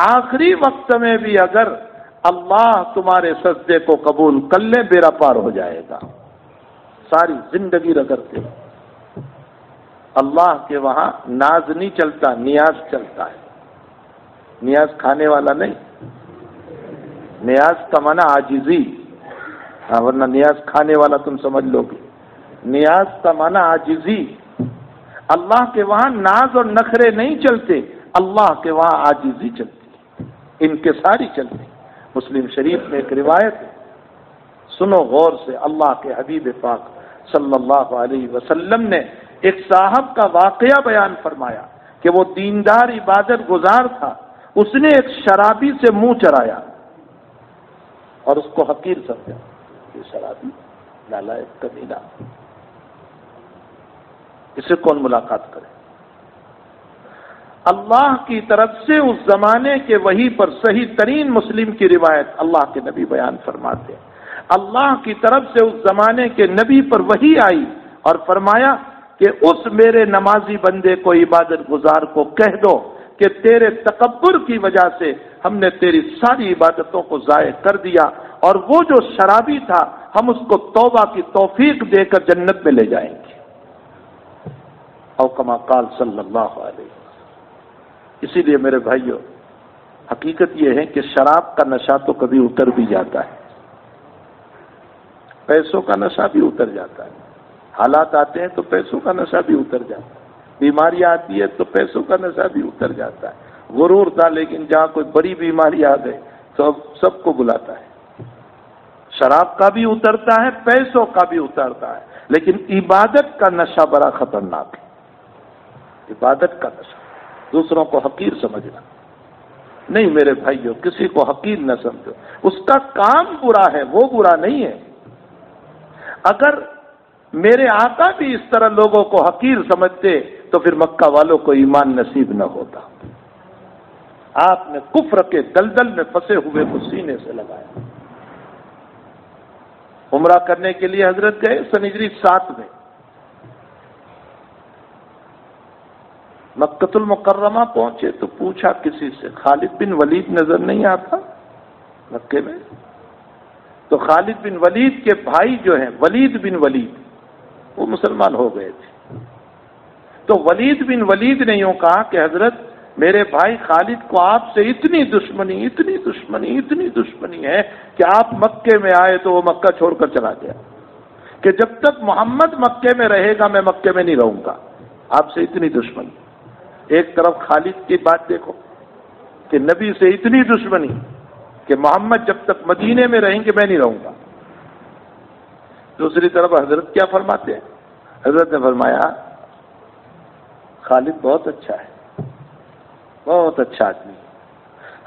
آخری وقت میں بھی اگر اللہ تمہارے سجدے کو قبول کر لے بیڑا پار ہو جائے گا. ساری زندگی رگڑتے رہو. اللہ کے وہاں ناز نہیں چلتا، نیاز چلتا ہے. نیاز کھانے والا نہیں، نیاز کا معنی عاجزی، ورنہ نیاز کھانے والا تم سمجھ لو گے. نیاز کا معنی عاجزی. اللہ کے وہاں ناز اور نخرے نہیں چلتے، اللہ کے وہاں عاجزی چلتی، انکساری چلتی. مسلم شریف میں ایک روایت ہے، سنو غور سے. اللہ کے حبیب پاک صلی اللہ علیہ وسلم نے ایک صاحب کا واقعہ بیان فرمایا کہ وہ دیندار عبادت گزار تھا، اس نے ایک شرابی سے منہ چرایا اور اس کو حقیر سمجھا. یہ شرابی نالائق کمینہ، اسے کون ملاقات کرے. اللہ کی طرف سے اس زمانے کے وحی پر صحیح ترین مسلم کی روایت اللہ کے نبی بیان فرماتے ہیں. اللہ کی طرف سے اس زمانے کے نبی پر وحی آئی اور فرمایا کہ اس میرے نمازی بندے کو، عبادت گزار کو کہہ دو کہ تیرے تکبر کی وجہ سے ہم نے تیری ساری عبادتوں کو ضائع کر دیا، اور وہ جو شرابی تھا ہم اس کو توبہ کی توفیق دے کر جنت میں لے جائیں گے. او کما قال صلی اللہ علیہ وسلم. اسی لیے میرے بھائیوں، حقیقت یہ ہے کہ شراب کا نشہ تو کبھی اتر بھی جاتا ہے، پیسوں کا نشہ بھی اتر جاتا ہے. حالات آتے ہیں تو پیسوں کا نشہ بھی اتر جاتا ہے، بیماریاں آتی ہے تو پیسوں کا نشہ بھی اتر جاتا ہے. غرور تھا، لیکن جہاں کوئی بڑی بیماری آ گئی تو اب سب کو بلاتا ہے. شراب کا بھی اترتا ہے، پیسوں کا بھی اترتا ہے، لیکن عبادت کا نشہ بڑا خطرناک ہے. عبادت کا نشہ، دوسروں کو حقیر سمجھنا. نہیں میرے بھائیوں، کسی کو حقیر نہ سمجھو، اس کا کام برا ہے، وہ برا نہیں ہے. اگر میرے آقا بھی اس طرح لوگوں کو حقیر سمجھتے تو پھر مکہ والوں کو ایمان نصیب نہ ہوتا. آپ نے کفر کے دلدل میں پھنسے ہوئے کو سینے سے لگایا. عمرہ کرنے کے لیے حضرت گئے سن ہجری 7 میں. مکۃ المکرمہ پہنچے تو پوچھا کسی سے، خالد بن ولید نظر نہیں آتا مکے میں؟ تو خالد بن ولید کے بھائی جو ہیں ولید بن ولید، وہ مسلمان ہو گئے تھے. تو ولید بن ولید نے یوں کہا کہ حضرت میرے بھائی خالد کو آپ سے اتنی دشمنی ہے کہ آپ مکے میں آئے تو وہ مکہ چھوڑ کر چلا گیا کہ جب تک محمد مکے میں رہے گا میں مکے میں نہیں رہوں گا. آپ سے اتنی دشمنی. ایک طرف خالد کی بات دیکھو کہ نبی سے اتنی دشمنی کہ محمد جب تک مدینے میں رہیں گے میں نہیں رہوں گا. دوسری طرف حضرت کیا فرماتے ہیں؟ حضرت نے فرمایا خالد بہت اچھا ہے، بہت اچھا آدمی.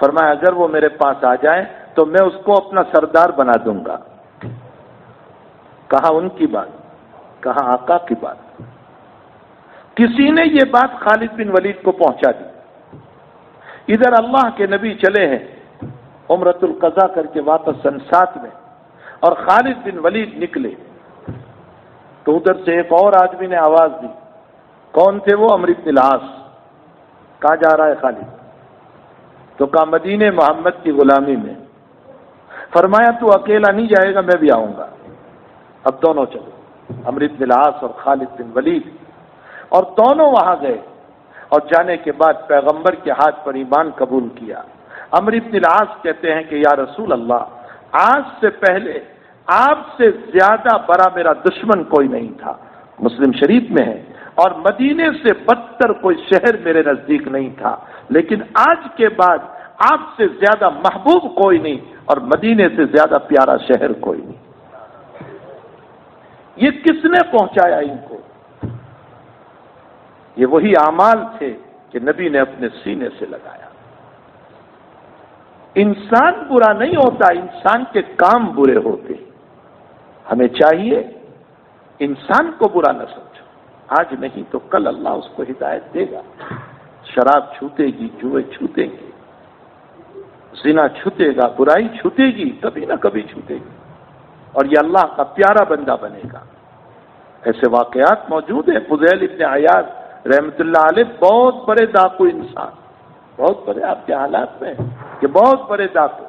فرمایا اگر وہ میرے پاس آ جائے تو میں اس کو اپنا سردار بنا دوں گا. کہا ان کی بات، کہا آقا کی بات. کسی نے یہ بات خالد بن ولید کو پہنچا دی. ادھر اللہ کے نبی چلے ہیں عمرۃ القضا کر کے واپس سن 7 میں، اور خالد بن ولید نکلے تو ادھر سے ایک اور آدمی نے آواز دی. کون تھے وہ؟ عمرو بن العاص. کہاں جا رہا ہے خالد؟ تو کہا مدینے محمد کی غلامی میں. فرمایا تو اکیلا نہیں جائے گا، میں بھی آؤں گا. اب دونوں چلو، عمرو بن العاص اور خالد بن ولید، اور دونوں وہاں گئے اور جانے کے بعد پیغمبر کے ہاتھ پر ایمان قبول کیا. عمرو بن العاص کہتے ہیں کہ یا رسول اللہ، آج سے پہلے آپ سے زیادہ بڑا میرا دشمن کوئی نہیں تھا، مسلم شریف میں ہے، اور مدینے سے بدتر کوئی شہر میرے نزدیک نہیں تھا، لیکن آج کے بعد آپ سے زیادہ محبوب کوئی نہیں اور مدینے سے زیادہ پیارا شہر کوئی نہیں. یہ کس نے پہنچایا ان کو؟ یہ وہی اعمال تھے کہ نبی نے اپنے سینے سے لگایا. انسان برا نہیں ہوتا، انسان کے کام برے ہوتے. ہمیں چاہیے انسان کو برا نہ سمجھو، آج نہیں تو کل اللہ اس کو ہدایت دے گا. شراب چھوٹے گی، جوئے چھوٹیں گے، زنا چھوٹے گا، برائی چھوٹے گی، کبھی نہ کبھی چھوٹے گی، اور یہ اللہ کا پیارا بندہ بنے گا. ایسے واقعات موجود ہیں. فضیل ابن عیاض رحمت اللہ علیہ بہت بڑے ڈاکو انسان، بہت بڑے آپ کے حالات میں کہ بہت بڑے ڈاکو،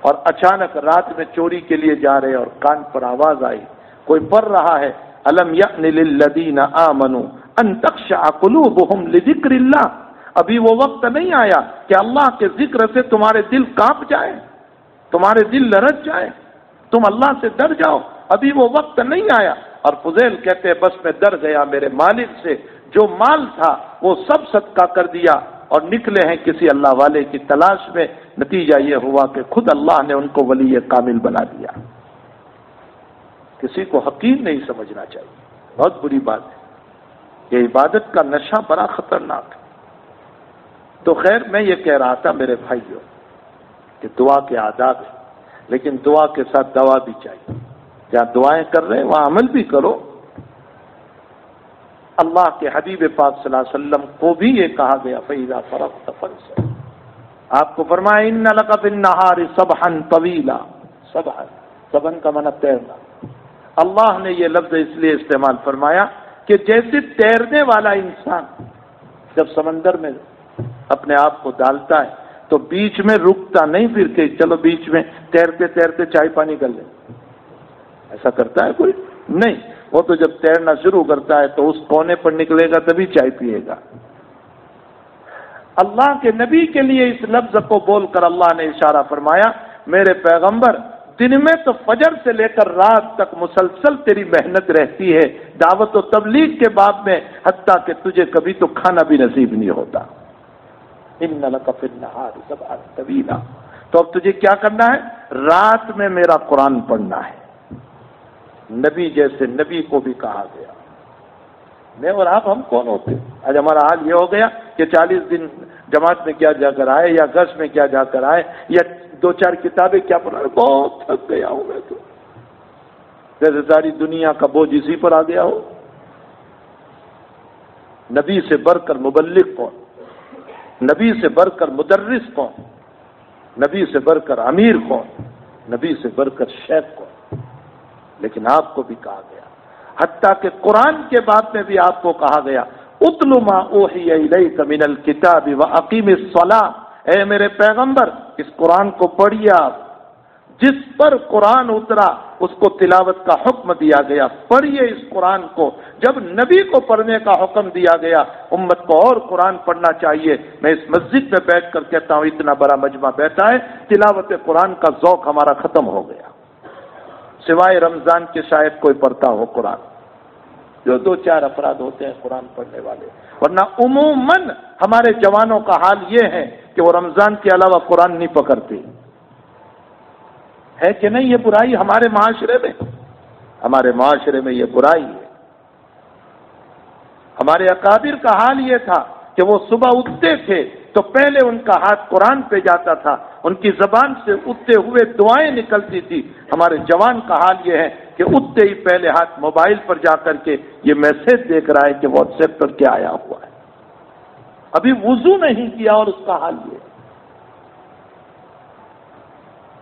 اور اچانک رات میں چوری کے لیے جا رہے اور کان پر آواز آئی، کوئی پڑھ رہا ہے الم یأن للذین آمنوا ان تخشع قلوبهم لذکر اللہ. ابھی وہ وقت نہیں آیا کہ اللہ کے ذکر سے تمہارے دل کانپ جائیں. تمہارے دل لرز جائے، تم اللہ سے ڈر جاؤ، ابھی وہ وقت نہیں آیا۔ اور فضیل کہتے ہیں بس میں ڈر گیا میرے مالک سے، جو مال تھا وہ سب صدقہ کر دیا اور نکلے ہیں کسی اللہ والے کی تلاش میں، نتیجہ یہ ہوا کہ خود اللہ نے ان کو ولی کامل بنا دیا۔ کسی کو حقیر نہیں سمجھنا چاہیے، بہت بری بات ہے، یہ عبادت کا نشہ بڑا خطرناک ہے۔ تو خیر میں یہ کہہ رہا تھا میرے بھائیوں کہ دعا کے آداب ہیں، لیکن دعا کے ساتھ دوا بھی چاہیے۔ جہاں دعائیں کر رہے ہیں وہاں عمل بھی کرو۔ اللہ کے حبیب پاک صلی اللہ علیہ وسلم کو بھی یہ کہا گیا فَإِذَا فَرَغْتَ فَانْصَبْ، آپ کو فرمایا إِنَّ لَكَ فِي النَّهَارِ صَبْحًا طَوِيلًا، صبحًا کا معنی تیرنا۔ اللہ نے یہ لفظ اس لیے استعمال فرمایا کہ جیسے تیرنے والا انسان جب سمندر میں اپنے آپ کو ڈالتا ہے تو بیچ میں رکتا نہیں پھر کہ چلو بیچ میں تیرتے تیرتے چائے پانی کر لیں، ایسا کرتا ہے کوئی نہیں، وہ تو جب تیرنا شروع کرتا ہے تو اس کونے پر نکلے گا تبھی چائے پیے گا۔ اللہ کے نبی کے لیے اس لفظ کو بول کر اللہ نے اشارہ فرمایا میرے پیغمبر دن میں تو فجر سے لے کر رات تک مسلسل تیری محنت رہتی ہے دعوت و تبلیغ کے باب میں، حتیٰ کہ تجھے کبھی تو کھانا بھی نصیب نہیں ہوتا۔ ان لک فی النہار سبحا طویلا، تو اب تجھے کیا کرنا ہے؟ رات میں میرا قرآن پڑھنا ہے۔ نبی جیسے نبی کو بھی کہا گیا۔ میں اور آپ ہم کون ہوتے؟ آج ہمارا حال یہ ہو گیا کہ 40 دن جماعت میں کیا جا کر آئے یا گش میں کیا جا کر آئے یا 2-4 کتابیں کیا پڑھا، بہت تھک گیا ہوں میں تو، جیسے ساری دنیا کا بوجھ اسی پر آ گیا ہو۔ نبی سے بڑھ کر مبلغ کون؟ نبی سے بڑھ کر مدرس کون؟ نبی سے بڑھ کر امیر کون؟ نبی سے بڑھ کر شیخ کون؟ لیکن آپ کو بھی کہا گیا، حتیٰ کہ قرآن کے باب میں بھی آپ کو کہا گیا اتل ما اوحی الیک من الکتاب واقیم الصلاۃ، اے میرے پیغمبر اس قرآن کو پڑھیے آپ، جس پر قرآن اترا اس کو تلاوت کا حکم دیا گیا، پڑھیے اس قرآن کو۔ جب نبی کو پڑھنے کا حکم دیا گیا امت کو اور قرآن پڑھنا چاہیے۔ میں اس مسجد میں بیٹھ کر کہتا ہوں اتنا بڑا مجمع بیٹھا ہے، تلاوت قرآن کا ذوق ہمارا ختم ہو گیا، سوائے رمضان کے شاید کوئی پڑھتا ہو قرآن، جو 2-4 افراد ہوتے ہیں قرآن پڑھنے والے، ورنہ عموماً ہمارے جوانوں کا حال یہ ہے کہ وہ رمضان کے علاوہ قرآن نہیں پکڑتے، ہے کہ نہیں؟ یہ برائی ہمارے معاشرے میں، ہمارے معاشرے میں یہ برائی ہے۔ ہمارے اکابر کا حال یہ تھا کہ وہ صبح اٹھتے تھے تو پہلے ان کا ہاتھ قرآن پہ جاتا تھا، ان کی زبان سے اٹھتے ہوئے دعائیں نکلتی تھی۔ ہمارے جوان کا حال یہ ہے کہ اٹھتے ہی پہلے ہاتھ موبائل پر جا کر کے یہ میسج دیکھ رہا ہے کہ واٹس ایپ پر کیا آیا ہوا ہے، ابھی وضو نہیں کیا اور اس کا حال یہ ہے۔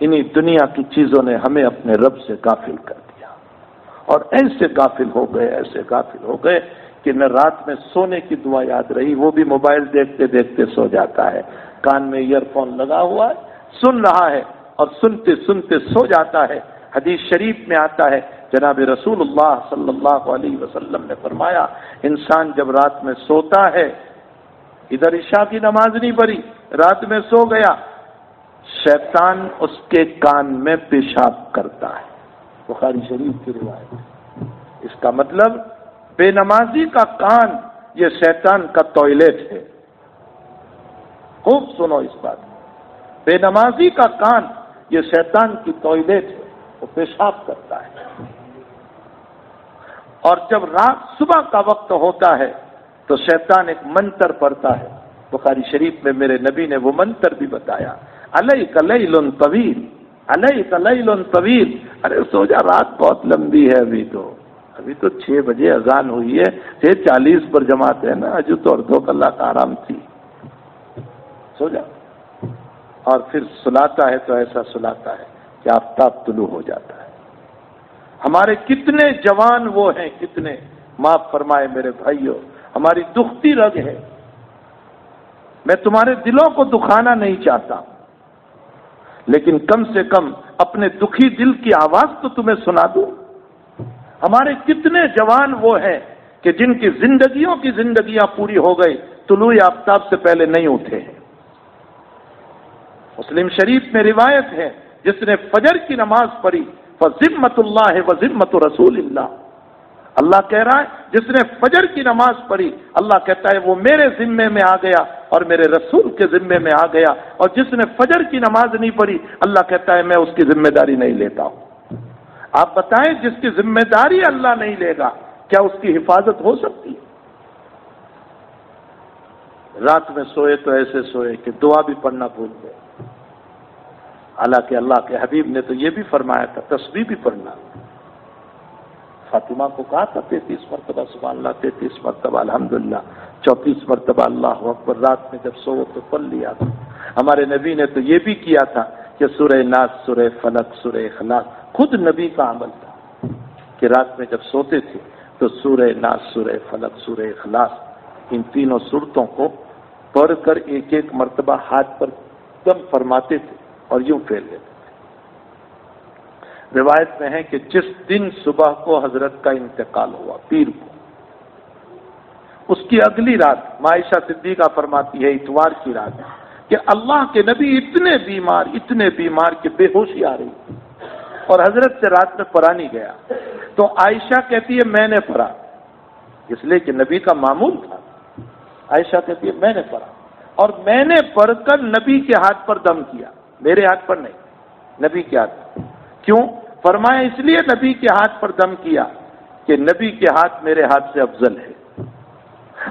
انہی دنیا کی چیزوں نے ہمیں اپنے رب سے غافل کر دیا، اور ایسے غافل ہو گئے، ایسے غافل ہو گئے کہ نہ رات میں سونے کی دعا یاد رہی، وہ بھی موبائل دیکھتے دیکھتے سو جاتا ہے، کان میں ایئر فون لگا ہوا ہے، سن رہا ہے اور سنتے سنتے سو جاتا ہے۔ حدیث شریف میں آتا ہے جناب رسول اللہ صلی اللہ علیہ وسلم نے فرمایا انسان جب رات میں سوتا ہے، ادھر عشاء کی نماز نہیں پڑھی، رات میں سو گیا، شیطان اس کے کان میں پیشاب کرتا ہے، بخاری شریف کی روایت ہے۔ اس کا مطلب بے نمازی کا کان یہ شیطان کا ٹوائلٹ ہے۔ خوب سنو اس بات، بے نمازی کا کان یہ شیطان کی ٹوائلٹ ہے، وہ پیشاب کرتا ہے۔ اور جب رات صبح کا وقت ہوتا ہے تو شیطان ایک منتر پڑھتا ہے، بخاری شریف میں میرے نبی نے وہ منتر بھی بتایا، علیک لیل طویل، علیک لیل طویل، ارے سو جا، رات بہت لمبی ہے، ابھی تو 6 بجے اذان ہوئی ہے، 6:40 پر جماعت ہے نا، جو تو 2 کلاک آرام تھی، سو جا۔ اور پھر سلاتا ہے تو ایسا سلاتا ہے کہ آفتاب طلوع ہو جاتا ہے۔ ہمارے کتنے جوان وہ ہیں، کتنے، معاف فرمائے میرے بھائیوں، ہماری دکھتی رگ ہے۔ میں تمہارے دلوں کو دکھانا نہیں چاہتا، لیکن کم سے کم اپنے دکھی دل کی آواز تو تمہیں سنا دوں۔ ہمارے کتنے جوان وہ ہیں کہ جن کی زندگیاں پوری ہو گئی، طلوع آفتاب سے پہلے نہیں اٹھے ہیں۔ مسلم شریف میں روایت ہے جس نے فجر کی نماز پڑھی فذمۃ اللہ وذمۃ رسول اللہ، اللہ کہہ رہا ہے جس نے فجر کی نماز پڑھی، اللہ کہتا ہے وہ میرے ذمے میں آ گیا اور میرے رسول کے ذمے میں آ گیا، اور جس نے فجر کی نماز نہیں پڑھی اللہ کہتا ہے میں اس کی ذمہ داری نہیں لیتا ہوں۔ آپ بتائیں جس کی ذمہ داری اللہ نہیں لے گا کیا اس کی حفاظت ہو سکتی ہے؟ رات میں سوئے تو ایسے سوئے کہ دعا بھی پڑھنا بھول گئے، حالانکہ اللہ کے حبیب نے تو یہ بھی فرمایا تھا تسبیح بھی پڑھنا۔ فاطمہ کو کہا تھا 33 مرتبہ سبحان اللہ، 33 مرتبہ الحمدللہ، 34 مرتبہ اللہ اکبر، رات میں جب سو تو پڑھ لیا تھا۔ ہمارے نبی نے تو یہ بھی کیا تھا کہ سورہ ناس، سورہ فلق، سورہ اخلاص خود نبی کا عمل تھا کہ رات میں جب سوتے تھے تو سورہ ناس، سورہ فلق، سورہ اخلاص ان تینوں سورتوں کو پڑھ کر ایک ایک مرتبہ ہاتھ پر دم فرماتے تھے اور یوں پھیر لیتے تھے۔ روایت میں ہے کہ جس دن صبح کو حضرت کا انتقال ہوا پیر کو، اس کی اگلی رات عائشہ صدیقہ فرماتی ہے اتوار کی رات کہ اللہ کے نبی اتنے بیمار کہ بے ہوشی آ رہی اور حضرت سے رات میں پڑھا نہیں گیا، تو عائشہ کہتی ہے میں نے پڑھا، اس لیے کہ نبی کا معمول تھا۔ عائشہ کہتی ہے میں نے پڑھا اور میں نے پڑھ کر نبی کے ہاتھ پر دم کیا، میرے ہاتھ پر نہیں، نبی کے ہاتھ پر۔ کیوں؟ فرمایا اس لیے نبی کے ہاتھ پر دم کیا کہ نبی کے ہاتھ میرے ہاتھ سے افضل ہے،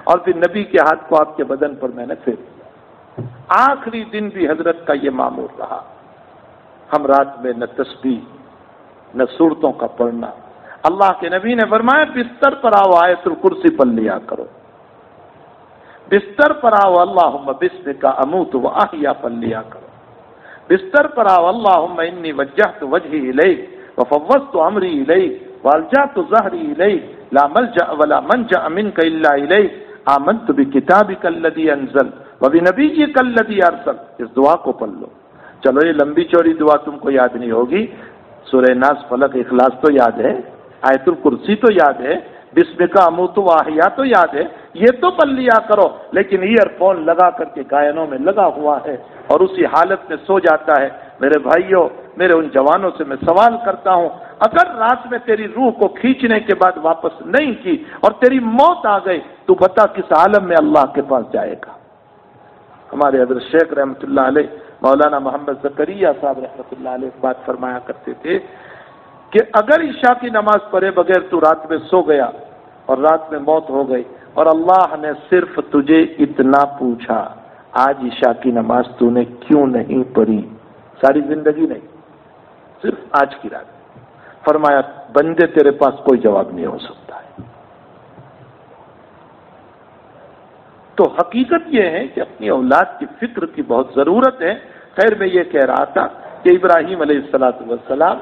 اور پھر نبی کے ہاتھ کو آپ کے بدن پر میں نے پھیر دیا۔ آخری دن بھی حضرت کا یہ معمول رہا، ہم رات میں نہ تسبیح نہ صورتوں کا پڑھنا۔ اللہ کے نبی نے فرمایا بستر پر آؤ آیت الکرسی پڑھ لیا کرو، بستر پر آؤ اللہم بسمک اموت و احیا پڑھ لیا کرو، بستر پر آؤ اللہم انی وجہت وجہی الیک وفوضت امری الیک والجأت ظہری الیک لا ملجأ ولا منجأ منک الا الیک آمنت بکتابک الذی انزل وبنبیک الذی ارسل۔ اس دعا کو پڑھ لو۔ چلو یہ لمبی چوڑی دعا تم کو یاد نہیں ہوگی، سورہ ناس فلق اخلاص تو یاد ہے، آیت الکرسی تو یاد ہے، بسم کا اموت و احیا تو یاد ہے، یہ تو پڑھ لیا کرو۔ لیکن ایئر فون لگا کر کے گائنوں میں لگا ہوا ہے اور اسی حالت میں سو جاتا ہے۔ میرے بھائیوں، میرے ان جوانوں سے میں سوال کرتا ہوں، اگر رات میں تیری روح کو کھینچنے کے بعد واپس نہیں کی اور تیری موت آ گئی تو بتا کس عالم میں اللہ کے پاس جائے گا؟ ہمارے حضرت شیخ رحمۃ اللہ علیہ مولانا محمد زکریا صاحب رحمۃ اللہ علیہ بات فرمایا کرتے تھے کہ اگر عشاء کی نماز پڑھے بغیر تو رات میں سو گیا اور رات میں موت ہو گئی اور اللہ نے صرف تجھے اتنا پوچھا آج عشاء کی نماز تو نے کیوں نہیں پڑھی، ساری زندگی نہیں، صرف آج کی رات، فرمایا بندے تیرے پاس کوئی جواب نہیں ہو سکتا ہے۔ تو حقیقت یہ ہے کہ اپنی اولاد کی فکر کی بہت ضرورت ہے۔ خیر میں یہ کہہ رہا تھا کہ ابراہیم علیہ السلام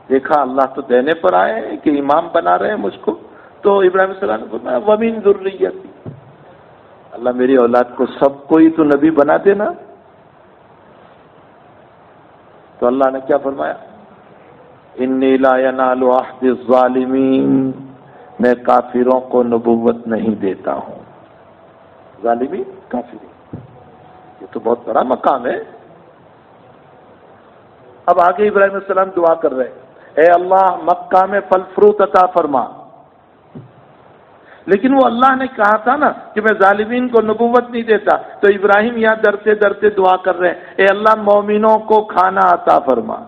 دیکھا اللہ تو دینے پر آئے ہیں کہ امام بنا رہے ہیں مجھ کو، تو ابراہیم علیہ السلام نے فرمایا وَمِن ذُرِّيَّتِي، اللہ میری اولاد کو سب کو ہی تو نبی بنا دینا۔ تو اللہ نے کیا فرمایا؟ انی لا ینال عہد الظالمین، میں کافروں کو نبوت نہیں دیتا ہوں۔ ظالمین کافر، یہ تو بہت بڑا مقام ہے۔ اب آگے ابراہیم علیہ السلام دعا کر رہے ہیں، اے اللہ مکہ میں پھل فروٹ عطا فرما، لیکن وہ اللہ نے کہا تھا نا کہ میں ظالمین کو نبوت نہیں دیتا، تو ابراہیم یہاں ڈرتے ڈرتے دعا کر رہے ہیں، اے اللہ مومنوں کو کھانا عطا فرما،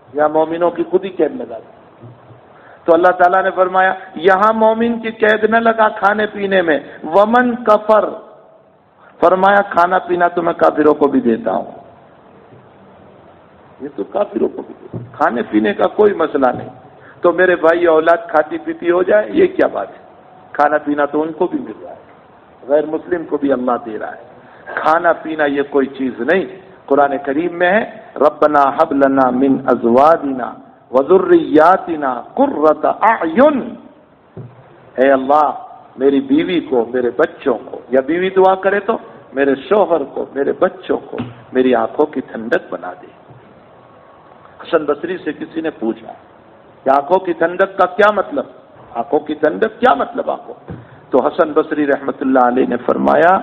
یا مومنوں کی خود ہی قید لگا دی۔ تو اللہ تعالیٰ نے فرمایا یہاں مومن کی قید نہ لگا کھانے پینے میں، ومن کفر، فرمایا کھانا پینا تو میں کافروں کو بھی دیتا ہوں، یہ تو کافروں کو بھی دیتا ہوں، کھانے پینے کا کوئی مسئلہ نہیں۔ تو میرے بھائی اولاد کھاتی پیتی ہو جائے یہ کیا بات ہے، کھانا پینا تو ان کو بھی مل رہا ہے، غیر مسلم کو بھی اللہ دے رہا ہے، کھانا پینا یہ کوئی چیز نہیں۔ قرآن کریم میں ہے ربنا حب لنا من ازواجنا وذریاتنا قرۃ اعین، اے اللہ میری بیوی کو، میرے بچوں کو، یا بیوی دعا کرے تو میرے شوہر کو، میرے بچوں کو میری آنکھوں کی ٹھنڈک بنا دے۔ حسن بصری سے کسی نے پوچھا کہ آنکھوں کی ٹھنڈک کا کیا مطلب، آنکھوں کی ٹھنڈک کیا مطلب آنکھوں؟ تو حسن بصری رحمت اللہ علیہ نے فرمایا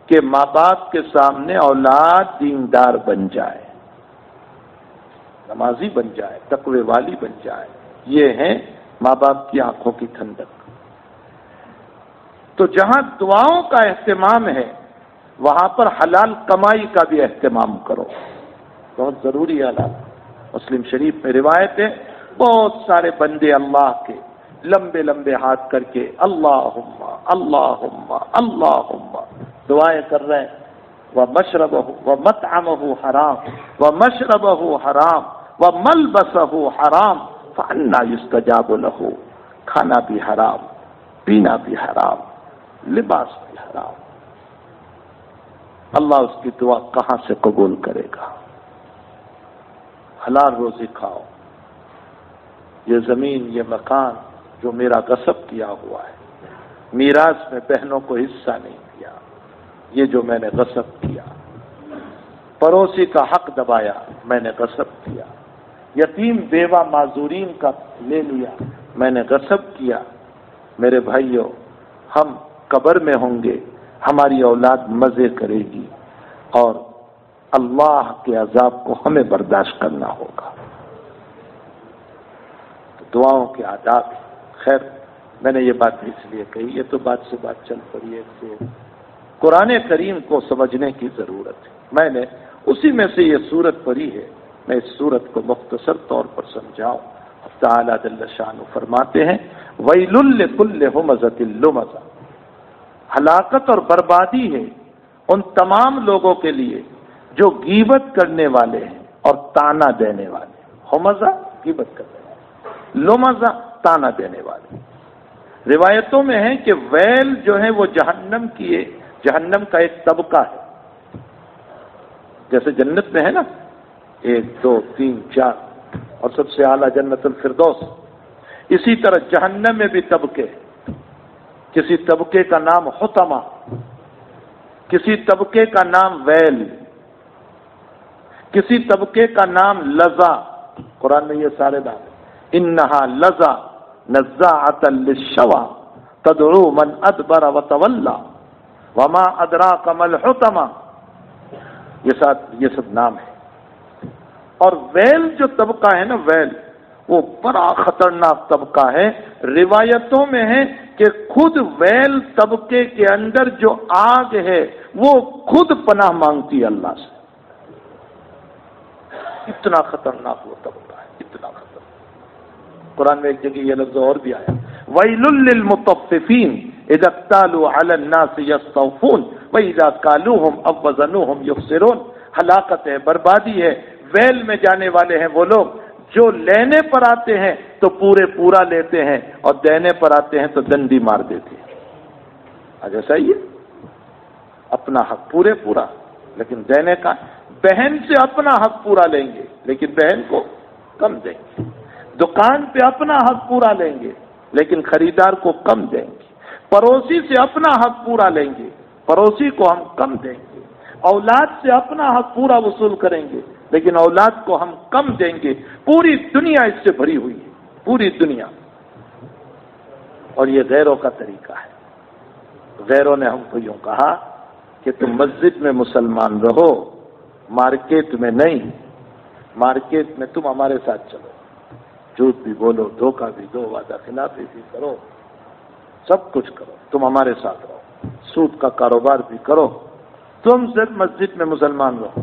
کہ ماں باپ کے سامنے اولاد دیندار بن جائے، نمازی بن جائے، تقوی والی بن جائے. یہ ہے ماں باپ کی آنکھوں کی ٹھنڈک. تو جہاں دعاؤں کا اہتمام ہے وہاں پر حلال کمائی کا بھی اہتمام کرو، بہت ضروری ہے. حلال مسلم شریف میں روایت ہے، بہت سارے بندے اللہ کے لمبے لمبے ہاتھ کر کے اللہم اللہم اللہم دعائیں کر رہے ہیں. وَمَشْرَبَهُ وَمَطْعَمَهُ حرام وَمَشْرَبَهُ حرام وَمَلْبَسَهُ حرام فَأَنَّى يُسْتَجَابُ لَهُ. کھانا بھی حرام، پینا بھی حرام، لباس بھی حرام. اللہ اس کی دعا کہاں سے قبول کرے گا؟ حلال روزی کھاؤ. یہ زمین، یہ مکان جو میرا غصب کیا ہوا ہے، میراث میں بہنوں کو حصہ نہیں دیا، یہ جو میں نے غصب کیا، پڑوسی کا حق دبایا، میں نے غصب کیا، یتیم بیوہ معذورین کا لے لیا، میں نے غصب کیا. میرے بھائیوں، ہم قبر میں ہوں گے، ہماری اولاد مزے کرے گی اور اللہ کے عذاب کو ہمیں برداشت کرنا ہوگا. دعاؤں کے آداب. خیر، میں نے یہ بات اس لیے کہی، یہ تو بات سے بات چل پڑی ہے کہ قرآن کریم کو سمجھنے کی ضرورت ہے. میں نے اسی میں سے یہ سورت پڑھی ہے، میں اس سورت کو مختصر طور پر سمجھاؤں. تعالیٰ جل شانہ فرماتے ہیں وَيْلٌ لِكُلِّ هُمَزَةٍ لُمَزَةٍ. ہلاکت اور بربادی ہے ان تمام لوگوں کے لیے جو غیبت کرنے والے ہیں اور تانا دینے والے. ہمزہ غیبت کرنے والے، لمزہ تانا دینے والے. روایتوں میں ہے کہ ویل جو ہے وہ جہنم کا ایک طبقہ ہے. جیسے جنت میں ہے نا 1 2 3 4 اور سب سے اعلیٰ جنت الفردوس، اسی طرح جہنم میں بھی طبقے. کسی طبقے کا نام حطمہ، کسی طبقے کا نام ویل، کسی طبقے کا نام لظا. قرآن میں یہ سارے نام ہیں. انہا لظا نزاعۃ للشوی تدعو من ادبر وتولی وما ادراک ما الحطمہ. یہ سب نام ہے. اور ویل جو طبقہ ہے نا، ویل وہ بڑا خطرناک طبقہ ہے. روایتوں میں ہے کہ خود ویل طبقے کے اندر جو آگ ہے وہ خود پناہ مانگتی ہے اللہ سے. اتنا خطرناک وہ طبقہ ہے، اتنا خطرناک. قرآن میں ایک جگہ یہ لفظ اور بھی آیا وَيْلٌ لِّلْمُطَفِّفِينَ إِذَا اكْتَالُوا عَلَى النَّاسِ يَسْتَوْفُونَ وَإِذَا كَالُوهُمْ أَوْ وَزَنُوهُمْ يُخْسِرُونَ. ہلاکت ہے، بربادی ہے. ویل میں جانے والے ہیں وہ لوگ جو لینے پر آتے ہیں تو پورا لیتے ہیں اور دینے پر آتے ہیں تو ڈنڈی مار دیتے ہیں. آج ایسا ہی ہے، اپنا حق پورا لیکن دینے کا. بہن سے اپنا حق پورا لیں گے لیکن بہن کو کم دیں گے. دکان پہ اپنا حق پورا لیں گے لیکن خریدار کو کم دیں گے. پڑوسی سے اپنا حق پورا لیں گے، پڑوسی کو ہم کم دیں گے. اولاد سے اپنا حق پورا وصول کریں گے لیکن اولاد کو ہم کم دیں گے. پوری دنیا اس سے بھری ہوئی ہے، پوری دنیا. اور یہ غیروں کا طریقہ ہے. غیروں نے ہم کو یوں کہا کہ تم مسجد میں مسلمان رہو، مارکیٹ میں نہیں. مارکیٹ میں تم ہمارے ساتھ چلو، جھوٹ بھی بولو، دھوکہ بھی دو، وعدہ خلافی بھی کرو، سب کچھ کرو، تم ہمارے ساتھ رہو. سود کا کاروبار بھی کرو، تم صرف مسجد میں مسلمان رہو.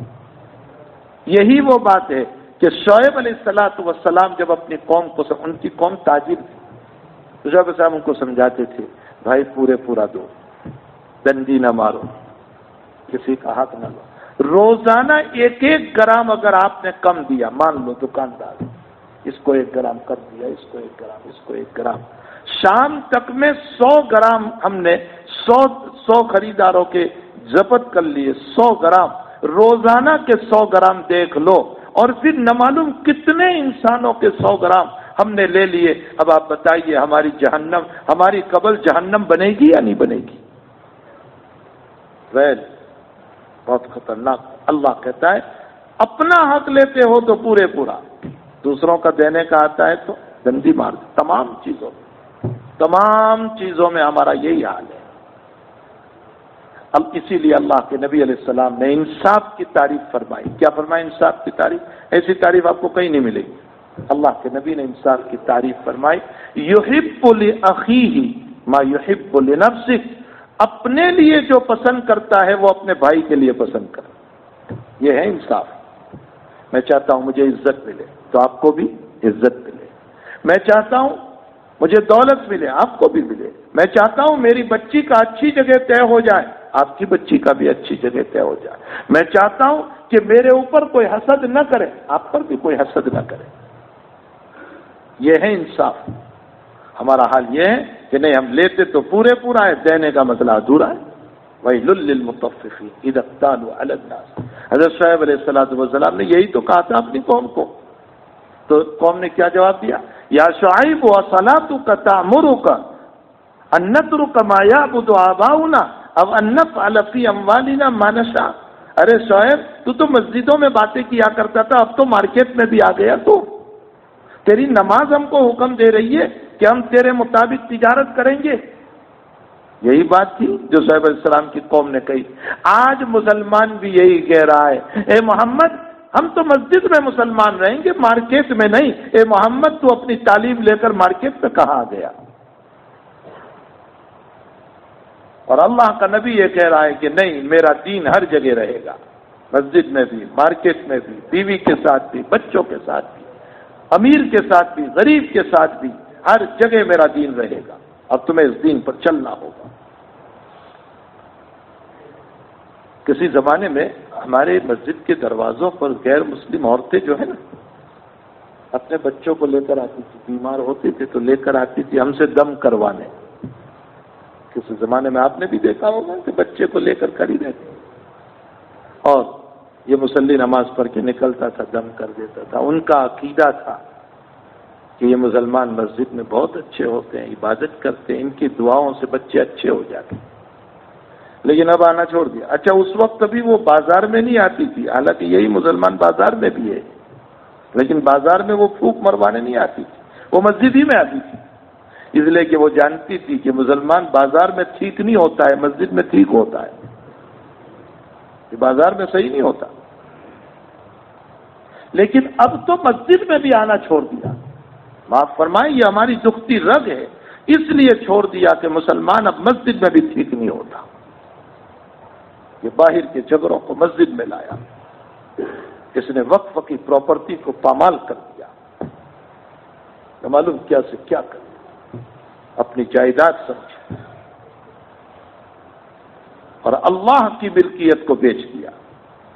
یہی وہ بات ہے کہ شعیب علیہ السلام جب اپنی قوم کو، ان کی قوم تاجر تھی، شعیب صاحب ان کو سمجھاتے تھے بھائی پورا دو، ڈنڈی نہ مارو، کسی کا حق نہ لو. روزانہ 1 گرام اگر آپ نے کم دیا، مان لو دکاندار اس کو 1 گرام کر دیا، اس کو 1 گرام، اس کو 1 گرام، شام تک میں 100 گرام ہم نے 100 خریداروں کے ضبط کر لیے. 100 گرام روزانہ کے 100 گرام دیکھ لو اور پھر نہ معلوم کتنے انسانوں کے 100 گرام ہم نے لے لیے. اب آپ بتائیے ہماری قبر جہنم بنے گی یا نہیں بنے گی؟ ویل بہت خطرناک. اللہ کہتا ہے اپنا حق لیتے ہو تو پورا، دوسروں کا دینے کا آتا ہے تو ڈنڈی مار دو. تمام چیزوں میں ہمارا یہی حال ہے. اب اسی لیے اللہ کے نبی علیہ السلام نے انصاف کی تعریف فرمائی. کیا فرمائی انصاف کی تعریف؟ ایسی تعریف آپ کو کہیں نہیں ملے گی. اللہ کے نبی نے انصاف کی تعریف فرمائی. یحب لأخیہ ما یحب لنفسہ، اپنے لیے جو پسند کرتا ہے وہ اپنے بھائی کے لیے پسند کرے. یہ ہے انصاف. میں چاہتا ہوں مجھے عزت ملے تو آپ کو بھی عزت ملے. میں چاہتا ہوں مجھے دولت ملے، آپ کو بھی ملے. میں چاہتا ہوں میری بچی کا اچھی جگہ طے ہو جائے، آپ کی بچی کا بھی اچھی جگہ طے ہو جائے. میں چاہتا ہوں کہ میرے اوپر کوئی حسد نہ کرے، آپ پر بھی کوئی حسد نہ کرے. یہ ہے انصاف. ہمارا حال یہ ہے کہ نہیں، ہم لیتے تو پورا ہے، دینے کا مسئلہ ادھورا ہے. وَيْلٌ لِّلْمُطَفِّفِينَ إِذَا اكْتَالُوا عَلَى النَّاسِ. حضرت شعیب علیہ السلام نے یہی تو کہا تھا اپنی قوم کو. تو قوم نے کیا جواب دیا؟ یا شعیب وصلاتک تأمرک ان نترک ما یعبد آباؤنا او ان نفعل فی اموالنا ما نشاء. ارے شعیب، تو مسجدوں میں باتیں کیا کرتا تھا، اب تو مارکیٹ میں بھی آ گیا. تو تیری نماز ہم کو حکم دے رہی ہے کہ ہم تیرے مطابق تجارت کریں گے. یہی بات تھی جو شعیب علیہ السلام کی قوم نے کہی. آج مسلمان بھی یہی کہہ رہا ہے، اے محمد ہم تو مسجد میں مسلمان رہیں گے، مارکیٹ میں نہیں. اے محمد تو اپنی تعلیم لے کر مارکیٹ میں کہاں گیا؟ اور اللہ کا نبی یہ کہہ رہا ہے کہ نہیں، میرا دین ہر جگہ رہے گا، مسجد میں بھی، مارکیٹ میں بھی، بیوی کے ساتھ بھی، بچوں کے ساتھ بھی، امیر کے ساتھ بھی، غریب کے ساتھ بھی، ہر جگہ میرا دین رہے گا. اب تمہیں اس دین پر چلنا ہوگا. کسی زمانے میں ہمارے مسجد کے دروازوں پر غیر مسلم عورتیں جو ہے نا، اپنے بچوں کو لے کر آتی تھی. بیمار ہوتے تھے تو لے کر آتی تھی ہم سے دم کروانے. کسی زمانے میں آپ نے بھی دیکھا ہوگا کہ بچے کو لے کر کھڑی رہتی، اور یہ مصلی نماز پڑھ کے نکلتا تھا، دم کر دیتا تھا. ان کا عقیدہ تھا کہ یہ مسلمان مسجد میں بہت اچھے ہوتے ہیں، عبادت کرتے ہیں، ان کی دعاؤں سے بچے اچھے ہو جاتے ہیں. لیکن اب آنا چھوڑ دیا. اچھا، اس وقت بھی وہ بازار میں نہیں آتی تھی، حالانکہ یہی مسلمان بازار میں بھی ہے، لیکن بازار میں وہ پھونک مروانے نہیں آتی تھی، وہ مسجد ہی میں آتی تھی. اس لیے کہ وہ جانتی تھی کہ مسلمان بازار میں ٹھیک نہیں ہوتا ہے، مسجد میں ٹھیک ہوتا ہے. یہ بازار میں صحیح نہیں ہوتا. لیکن اب تو مسجد میں بھی آنا چھوڑ دیا. معاف فرمائیں، یہ ہماری دکھتی رگ ہے. اس لیے چھوڑ دیا کہ مسلمان اب مسجد میں بھی ٹھیک نہیں ہوتا. یہ باہر کے جھگڑوں کو مسجد میں لایا. اس نے وقف کی پراپرٹی کو پامال کر دیا. نہ معلوم کیا سے کیا کر دیا، اپنی جائیداد سمجھ اور اللہ کی ملکیت کو بیچ دیا.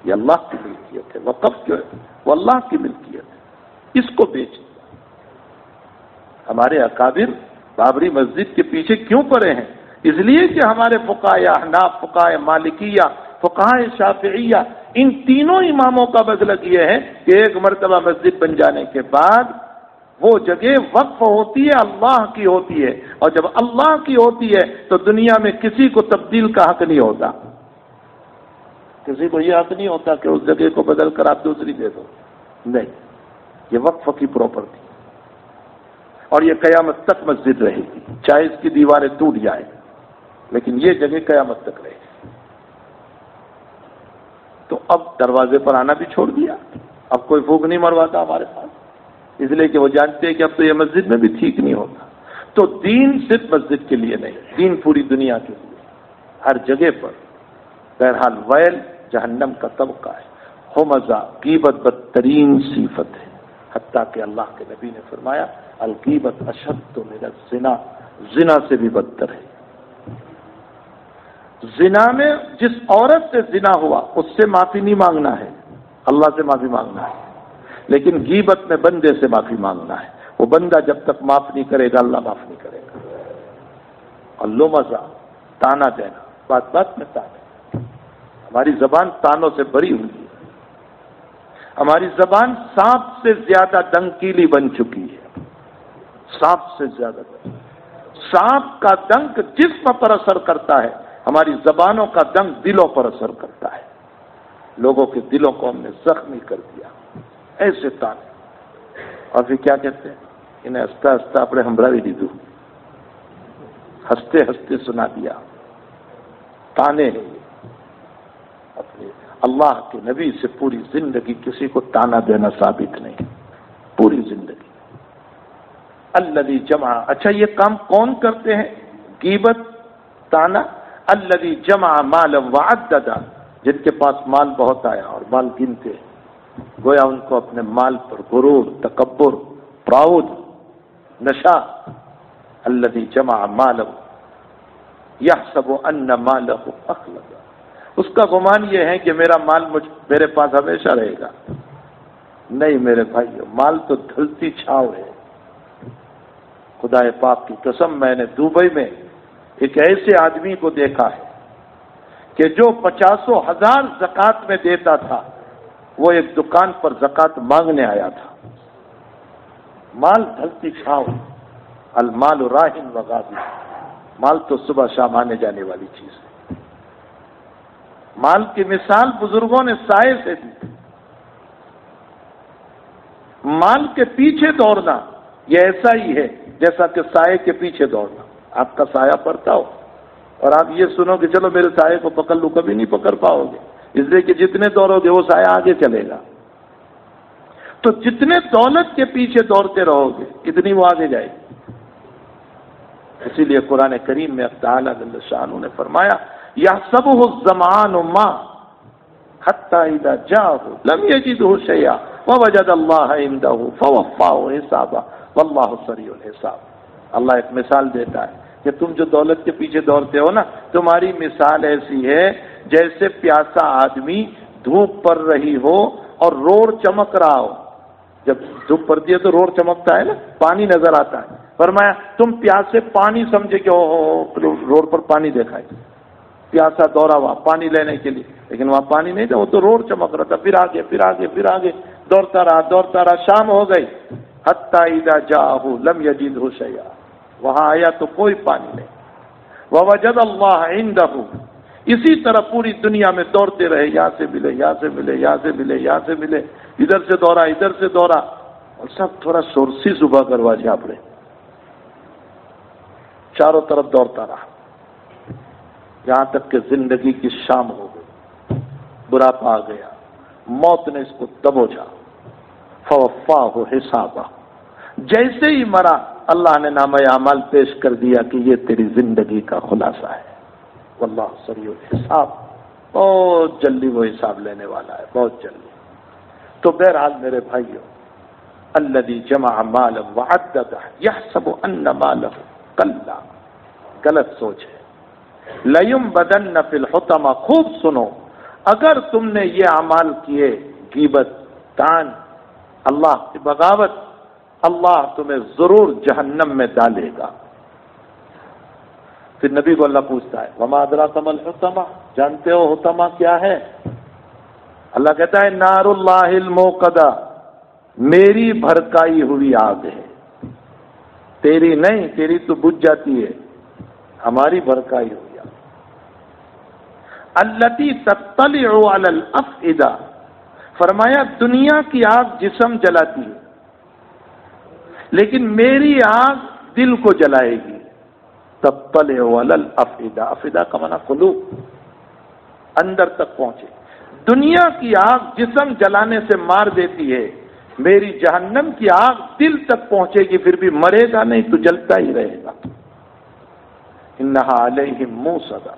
یہ اللہ کی ملکیت ہے. وقف جو ہے وہ اللہ کی ملکیت ہے، اس کو بیچ دیا. ہمارے اکابر بابری مسجد کے پیچھے کیوں پڑے ہیں؟ اس لیے کہ ہمارے فقہائے احناف، فقہائے مالکیہ، فقہائے شافعیہ، ان تینوں اماموں کا مطلب یہ ہے کہ ایک مرتبہ مسجد بن جانے کے بعد وہ جگہ وقف ہوتی ہے، اللہ کی ہوتی ہے. اور جب اللہ کی ہوتی ہے تو دنیا میں کسی کو تبدیل کا حق نہیں ہوتا. کسی کو یہ حق نہیں ہوتا کہ اس جگہ کو بدل کر آپ دوسری دے دو. نہیں، یہ وقف کی پراپرٹی، اور یہ قیامت تک مسجد رہے گی، چاہے اس کی دیواریں ٹوٹ جائیں، لیکن یہ جگہ قیامت تک رہے گی. تو اب دروازے پر آنا بھی چھوڑ دیا. اب کوئی پھونک نہیں مرواتا ہمارے پاس، اس لیے کہ وہ جانتے ہیں کہ اب تو یہ مسجد میں بھی ٹھیک نہیں ہوتا. تو دین صرف مسجد کے لیے نہیں، دین پوری دنیا کے لیے، ہر جگہ پر. بہرحال ویل جہنم کا طبقہ ہے. ہمزہ غیبت بدترین صفت ہے، حتیٰ کہ اللہ کے نبی نے فرمایا الغیبت اشد من الزنا، زنا سے بھی بدتر ہے. زنا میں جس عورت سے زنا ہوا اس سے معافی نہیں مانگنا ہے، اللہ سے معافی مانگنا ہے. لیکن غیبت میں بندے سے معافی مانگنا ہے. وہ بندہ جب تک معاف نہیں کرے گا اللہ معاف نہیں کرے گا. اور لمزہ تانا دینا، بات بات میں تانا. ہماری زبان تانوں سے بھری ہوئی ہے. ہماری زبان سانپ سے زیادہ ڈنکیلی بن چکی ہے، سانپ سے زیادہ. سانپ کا ڈنک جسم پر اثر کرتا ہے، ہماری زبانوں کا ڈنک دلوں پر اثر کرتا ہے. لوگوں کے دلوں کو ہم نے زخمی کر دیا ایسے تانے. اور پھر کیا کہتے ہیں؟ انہیں ہنستا ہنستا اپنے ہمراہ بھی دی دوں، ہنستے ہنستے سنا دیا. تانے ہیں اللہ کے نبی سے پوری زندگی کسی کو تانا دینا ثابت نہیں، پوری زندگی۔ الذی جمع، اچھا یہ کام کون کرتے ہیں؟ غیبت، تانا۔ الذی جمع مالا وعددا، جن کے پاس مال بہت آیا اور مال گنتے ہیں، گویا ان کو اپنے مال پر غرور، تکبر، پراؤڈ، نشہ۔ الذی جمع مالا یحسب ان مالہ اخلد، اس کا گمان یہ ہے کہ میرا مال میرے پاس ہمیشہ رہے گا۔ نہیں میرے بھائیو، مال تو ڈھلتی چھاؤ ہے۔ خدا پاک کی قسم، میں نے دبئی میں ایک ایسے آدمی کو دیکھا ہے کہ جو 50,000 زکوٰۃ میں دیتا تھا، وہ ایک دکان پر زکوٰۃ مانگنے آیا تھا۔ مال ڈھلتی چھاؤ، المال راہن وغادی، مال تو صبح شام آنے جانے والی چیز ہے۔ مال کی مثال بزرگوں نے سائے سے دی۔ مال کے پیچھے دوڑنا یہ ایسا ہی ہے جیسا کہ سائے کے پیچھے دوڑنا۔ آپ کا سایہ پڑتا ہو اور آپ یہ سنو کہ چلو میرے سائے کو پکڑ لوں، کبھی نہیں پکڑ پاؤ گے، اس لیے کہ جتنے دوڑو گے وہ سایہ آگے چلے گا۔ تو جتنے دولت کے پیچھے دوڑتے رہو گے اتنی وہ آگے جائے گی۔ اسی لیے قرآن کریم میں تعالیٰ جل شانہ نے فرمایا یحسبہ الظمآن ماء حتی اذا جاءہ لم یجدہ شیئا ووجد اللہ عندہ فوفاہ حسابہ واللہ سریع الحساب۔ اللہ ایک مثال دیتا ہے کہ تم جو دولت کے پیچھے دوڑتے ہو نا، تمہاری مثال ایسی ہے جیسے پیاسا آدمی دھوپ پڑ رہی ہو اور روڑ چمک رہا ہو۔ جب دھوپ پڑتی ہے تو روڑ چمکتا ہے نا، پانی نظر آتا ہے۔ فرمایا تم پیاسے پانی سمجھے کہ روڈ پر پانی دیکھا ہے، پیاسا دوڑا وہاں پانی لینے کے لیے، لیکن وہاں پانی نہیں تھا، وہ تو روڈ چمک رہا تھا۔ پھر آگے پھر آگے پھر آگے دوڑتا رہا، شام ہو گئی۔ حتی اذا جاءہ لم یجدہ شیئا، وہاں آیا تو کوئی پانی نہیں۔ ووجد اللہ عندہ، اسی طرح پوری دنیا میں دوڑتے رہے، یہاں سے ملے یہاں سے ملے یہاں سے ملے یہاں سے ملے، ادھر سے دوڑا ادھر سے دوڑا، اور سب تھوڑا سورسی صبح کروا جھاپڑے، چاروں طرف دوڑتا رہا، یہاں تک کہ زندگی کی شام ہو گئی، بڑھاپا آ گیا، موت نے اس کو دبوچا۔ فوفاہ حسابہ، جیسے ہی مرا اللہ نے نامہ اعمال پیش کر دیا کہ یہ تیری زندگی کا خلاصہ ہے۔ واللہ سریع الحساب، بہت جلدی وہ حساب لینے والا ہے، بہت جلدی۔ تو بہرحال میرے بھائیو، الذی جمع مالا وعددہ یحسب ان مالہ کلا، غلط سوچ ہے۔ لَيُنبَذَنَّ فِي الْحُطَمَةِ، خوب سنو، اگر تم نے یہ اعمال کیے، غیبت، طعن، اللہ کی بغاوت، اللہ تمہیں ضرور جہنم میں ڈالے گا۔ پھر نبی کو اللہ پوچھتا ہے وما ادراک ما الحطمہ، جانتے ہو حطمہ کیا ہے؟ اللہ کہتا ہے نار اللہ الموقدہ، میری بھڑکائی ہوئی آگ ہے، تیری نہیں، تیری تو بجھ جاتی ہے، ہماری بھڑکائی ہوئی آگ۔ التی تطلع علی الافئدہ، فرمایا دنیا کی آگ جسم جلاتی ہے، لیکن میری آگ دل کو جلائے گی۔ تطلع علی الافئدہ، افئدہ کا معنی قلوب، اندر تک پہنچے۔ دنیا کی آگ جسم جلانے سے مار دیتی ہے، میری جہنم کی آگ دل تک پہنچے گی، پھر بھی مرے گا نہیں تو جلتا ہی رہے گا۔ انہا علیہم موصدہ،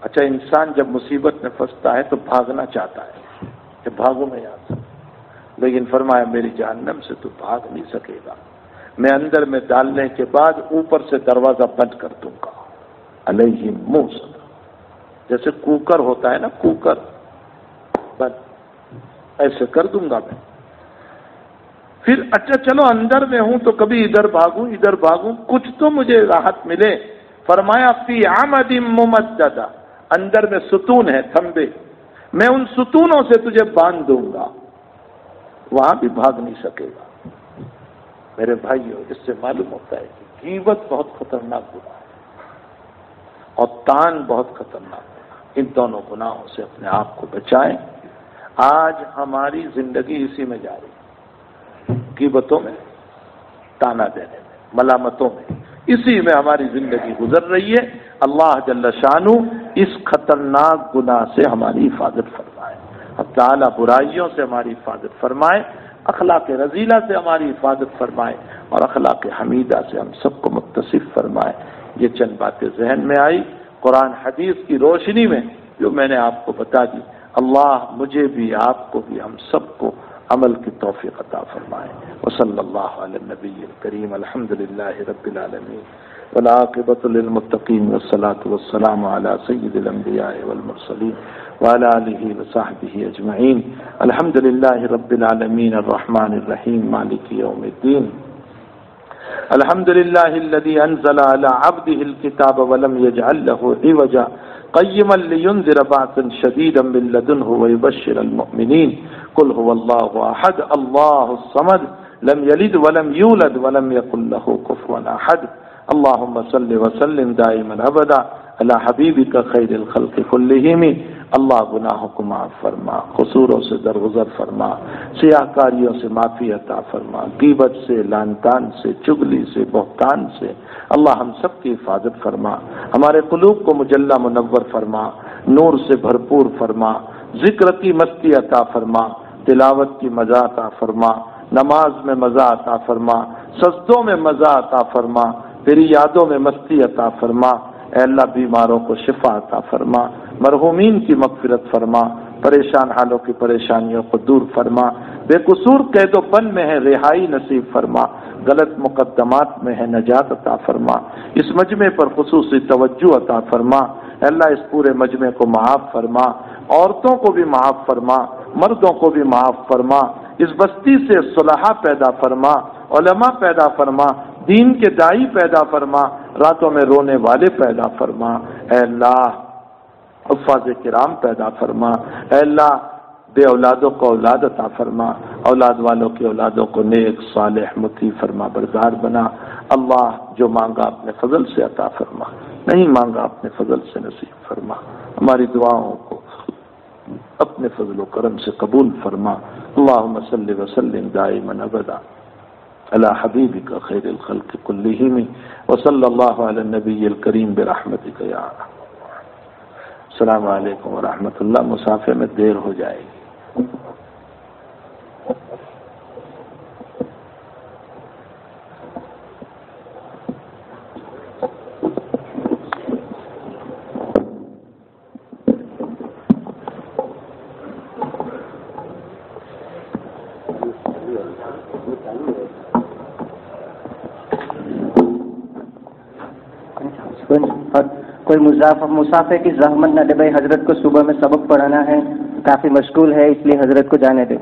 اچھا انسان جب مصیبت میں پھنستا ہے تو بھاگنا چاہتا ہے کہ بھاگو میں یہاں سے، لیکن فرمایا میری جہنم سے تو بھاگ نہیں سکے گا، میں اندر میں ڈالنے کے بعد اوپر سے دروازہ بند کر دوں گا۔ علیہم موصدہ، جیسے کوکر ہوتا ہے نا، کوکر بند، ایسے کر دوں گا میں۔ پھر اچھا چلو اندر میں ہوں تو کبھی ادھر بھاگوں، کچھ تو مجھے راحت ملے۔ فرمایا فی عمد ممددہ، اندر میں ستون ہے، تھمبے، میں ان ستونوں سے تجھے باندھ دوں گا، وہاں بھی بھاگ نہیں سکے گا۔ میرے بھائیو، اس سے معلوم ہوتا ہے کہ غیبت بہت خطرناک گناہ ہے اور طعن بہت خطرناک ہے۔ ان دونوں گناہوں سے اپنے آپ کو بچائیں۔ آج ہماری زندگی اسی میں جاری ہے، غیبتوں میں، طعنہ دینے میں، ملامتوں میں، اسی میں ہماری زندگی گزر رہی ہے۔ اللہ جل شانہ اس خطرناک گناہ سے ہماری حفاظت فرمائے، اب تعالیٰ برائیوں سے ہماری حفاظت فرمائے، اخلاق رذیلہ سے ہماری حفاظت فرمائے اور اخلاق حمیدہ سے ہم سب کو متصف فرمائے۔ یہ چند باتیں ذہن میں آئی قرآن حدیث کی روشنی میں جو میں نے آپ کو بتا دی۔ اللہ مجھے بھی، آپ کو بھی، ہم سب کو عمل کی توفیق عطا فرمائے۔ وصلی اللہ علی النبی الکریم، الحمدللہ رب العالمین، والعاقبۃ للمتقین، والصلاۃ والسلام علی سید الانبیاء والمرسلین وعلی آلہ وصحبہ اجمعین۔ الحمدللہ رب العالمین الرحمن الرحیم مالک یوم الدین۔ الحمد لله الذي أنزل على عبده الكتاب ولم يجعل له عوجا قيما لينذر بأسا شديدا من لدنه ويبشر المؤمنين قل هو الله أحد الله الصمد لم يلد ولم يولد ولم يكن له كفوا أحد اللهم صل وسلم دائما أبدا على حبيبك خير الخلق كلهم۔ اللہ گناہوں کو معاف فرما، قصوروں سے درگزر فرما، سیاہ کاریوں سے معافی عطا فرما، غیبت سے، لعن طعن سے، چغلی سے، بہتان سے اللہ ہم سب کی حفاظت فرما، ہمارے قلوب کو مجلہ منور فرما، نور سے بھرپور فرما، ذکر کی مستی عطا فرما، تلاوت کی مزہ عطا فرما، نماز میں مزہ عطا فرما، سجدوں میں مزہ عطا فرما، تیری یادوں میں مستی عطا فرما۔ اے اللہ بیماروں کو شفا عطا فرما، مرحومین کی مغفرت فرما، پریشان حالوں کی پریشانیوں کو دور فرما، بے قصور قید و بند میں ہے رہائی نصیب فرما، غلط مقدمات میں ہے نجات عطا فرما، اس مجمع پر خصوصی توجہ عطا فرما۔ اے اللہ اس پورے مجمع کو معاف فرما، عورتوں کو بھی معاف فرما، مردوں کو بھی معاف فرما، اس بستی سے صلحاء پیدا فرما، علماء پیدا فرما، دین کے داعی پیدا فرما، راتوں میں رونے والے پیدا فرما۔ اے اللہ حفاظ کرام پیدا فرما، اے اللہ بے اولادوں کو اولاد عطا فرما، اولاد والوں کی اولادوں کو نیک صالح مطیع فرما بردار بنا۔ اللہ جو مانگا اپنے فضل سے عطا فرما، نہیں مانگا اپنے فضل سے نصیب فرما، ہماری دعاؤں کو اپنے فضل و کرم سے قبول فرما۔ اللہم صلی وسلم دائما ابدا علی حبیبک خیر الخلق کلہم وصلی اللہ علی النبی الکریم برحمتک یا ارحم۔ السلام علیکم ورحمۃ اللہ۔ مسافر میں دیر ہو جائے گی۔ کوئی مسافر کی زحمت نہ دے بھائی، حضرت کو صبح میں سبق پڑھانا ہے، کافی مشغول ہے، اس لیے حضرت کو جانے دے۔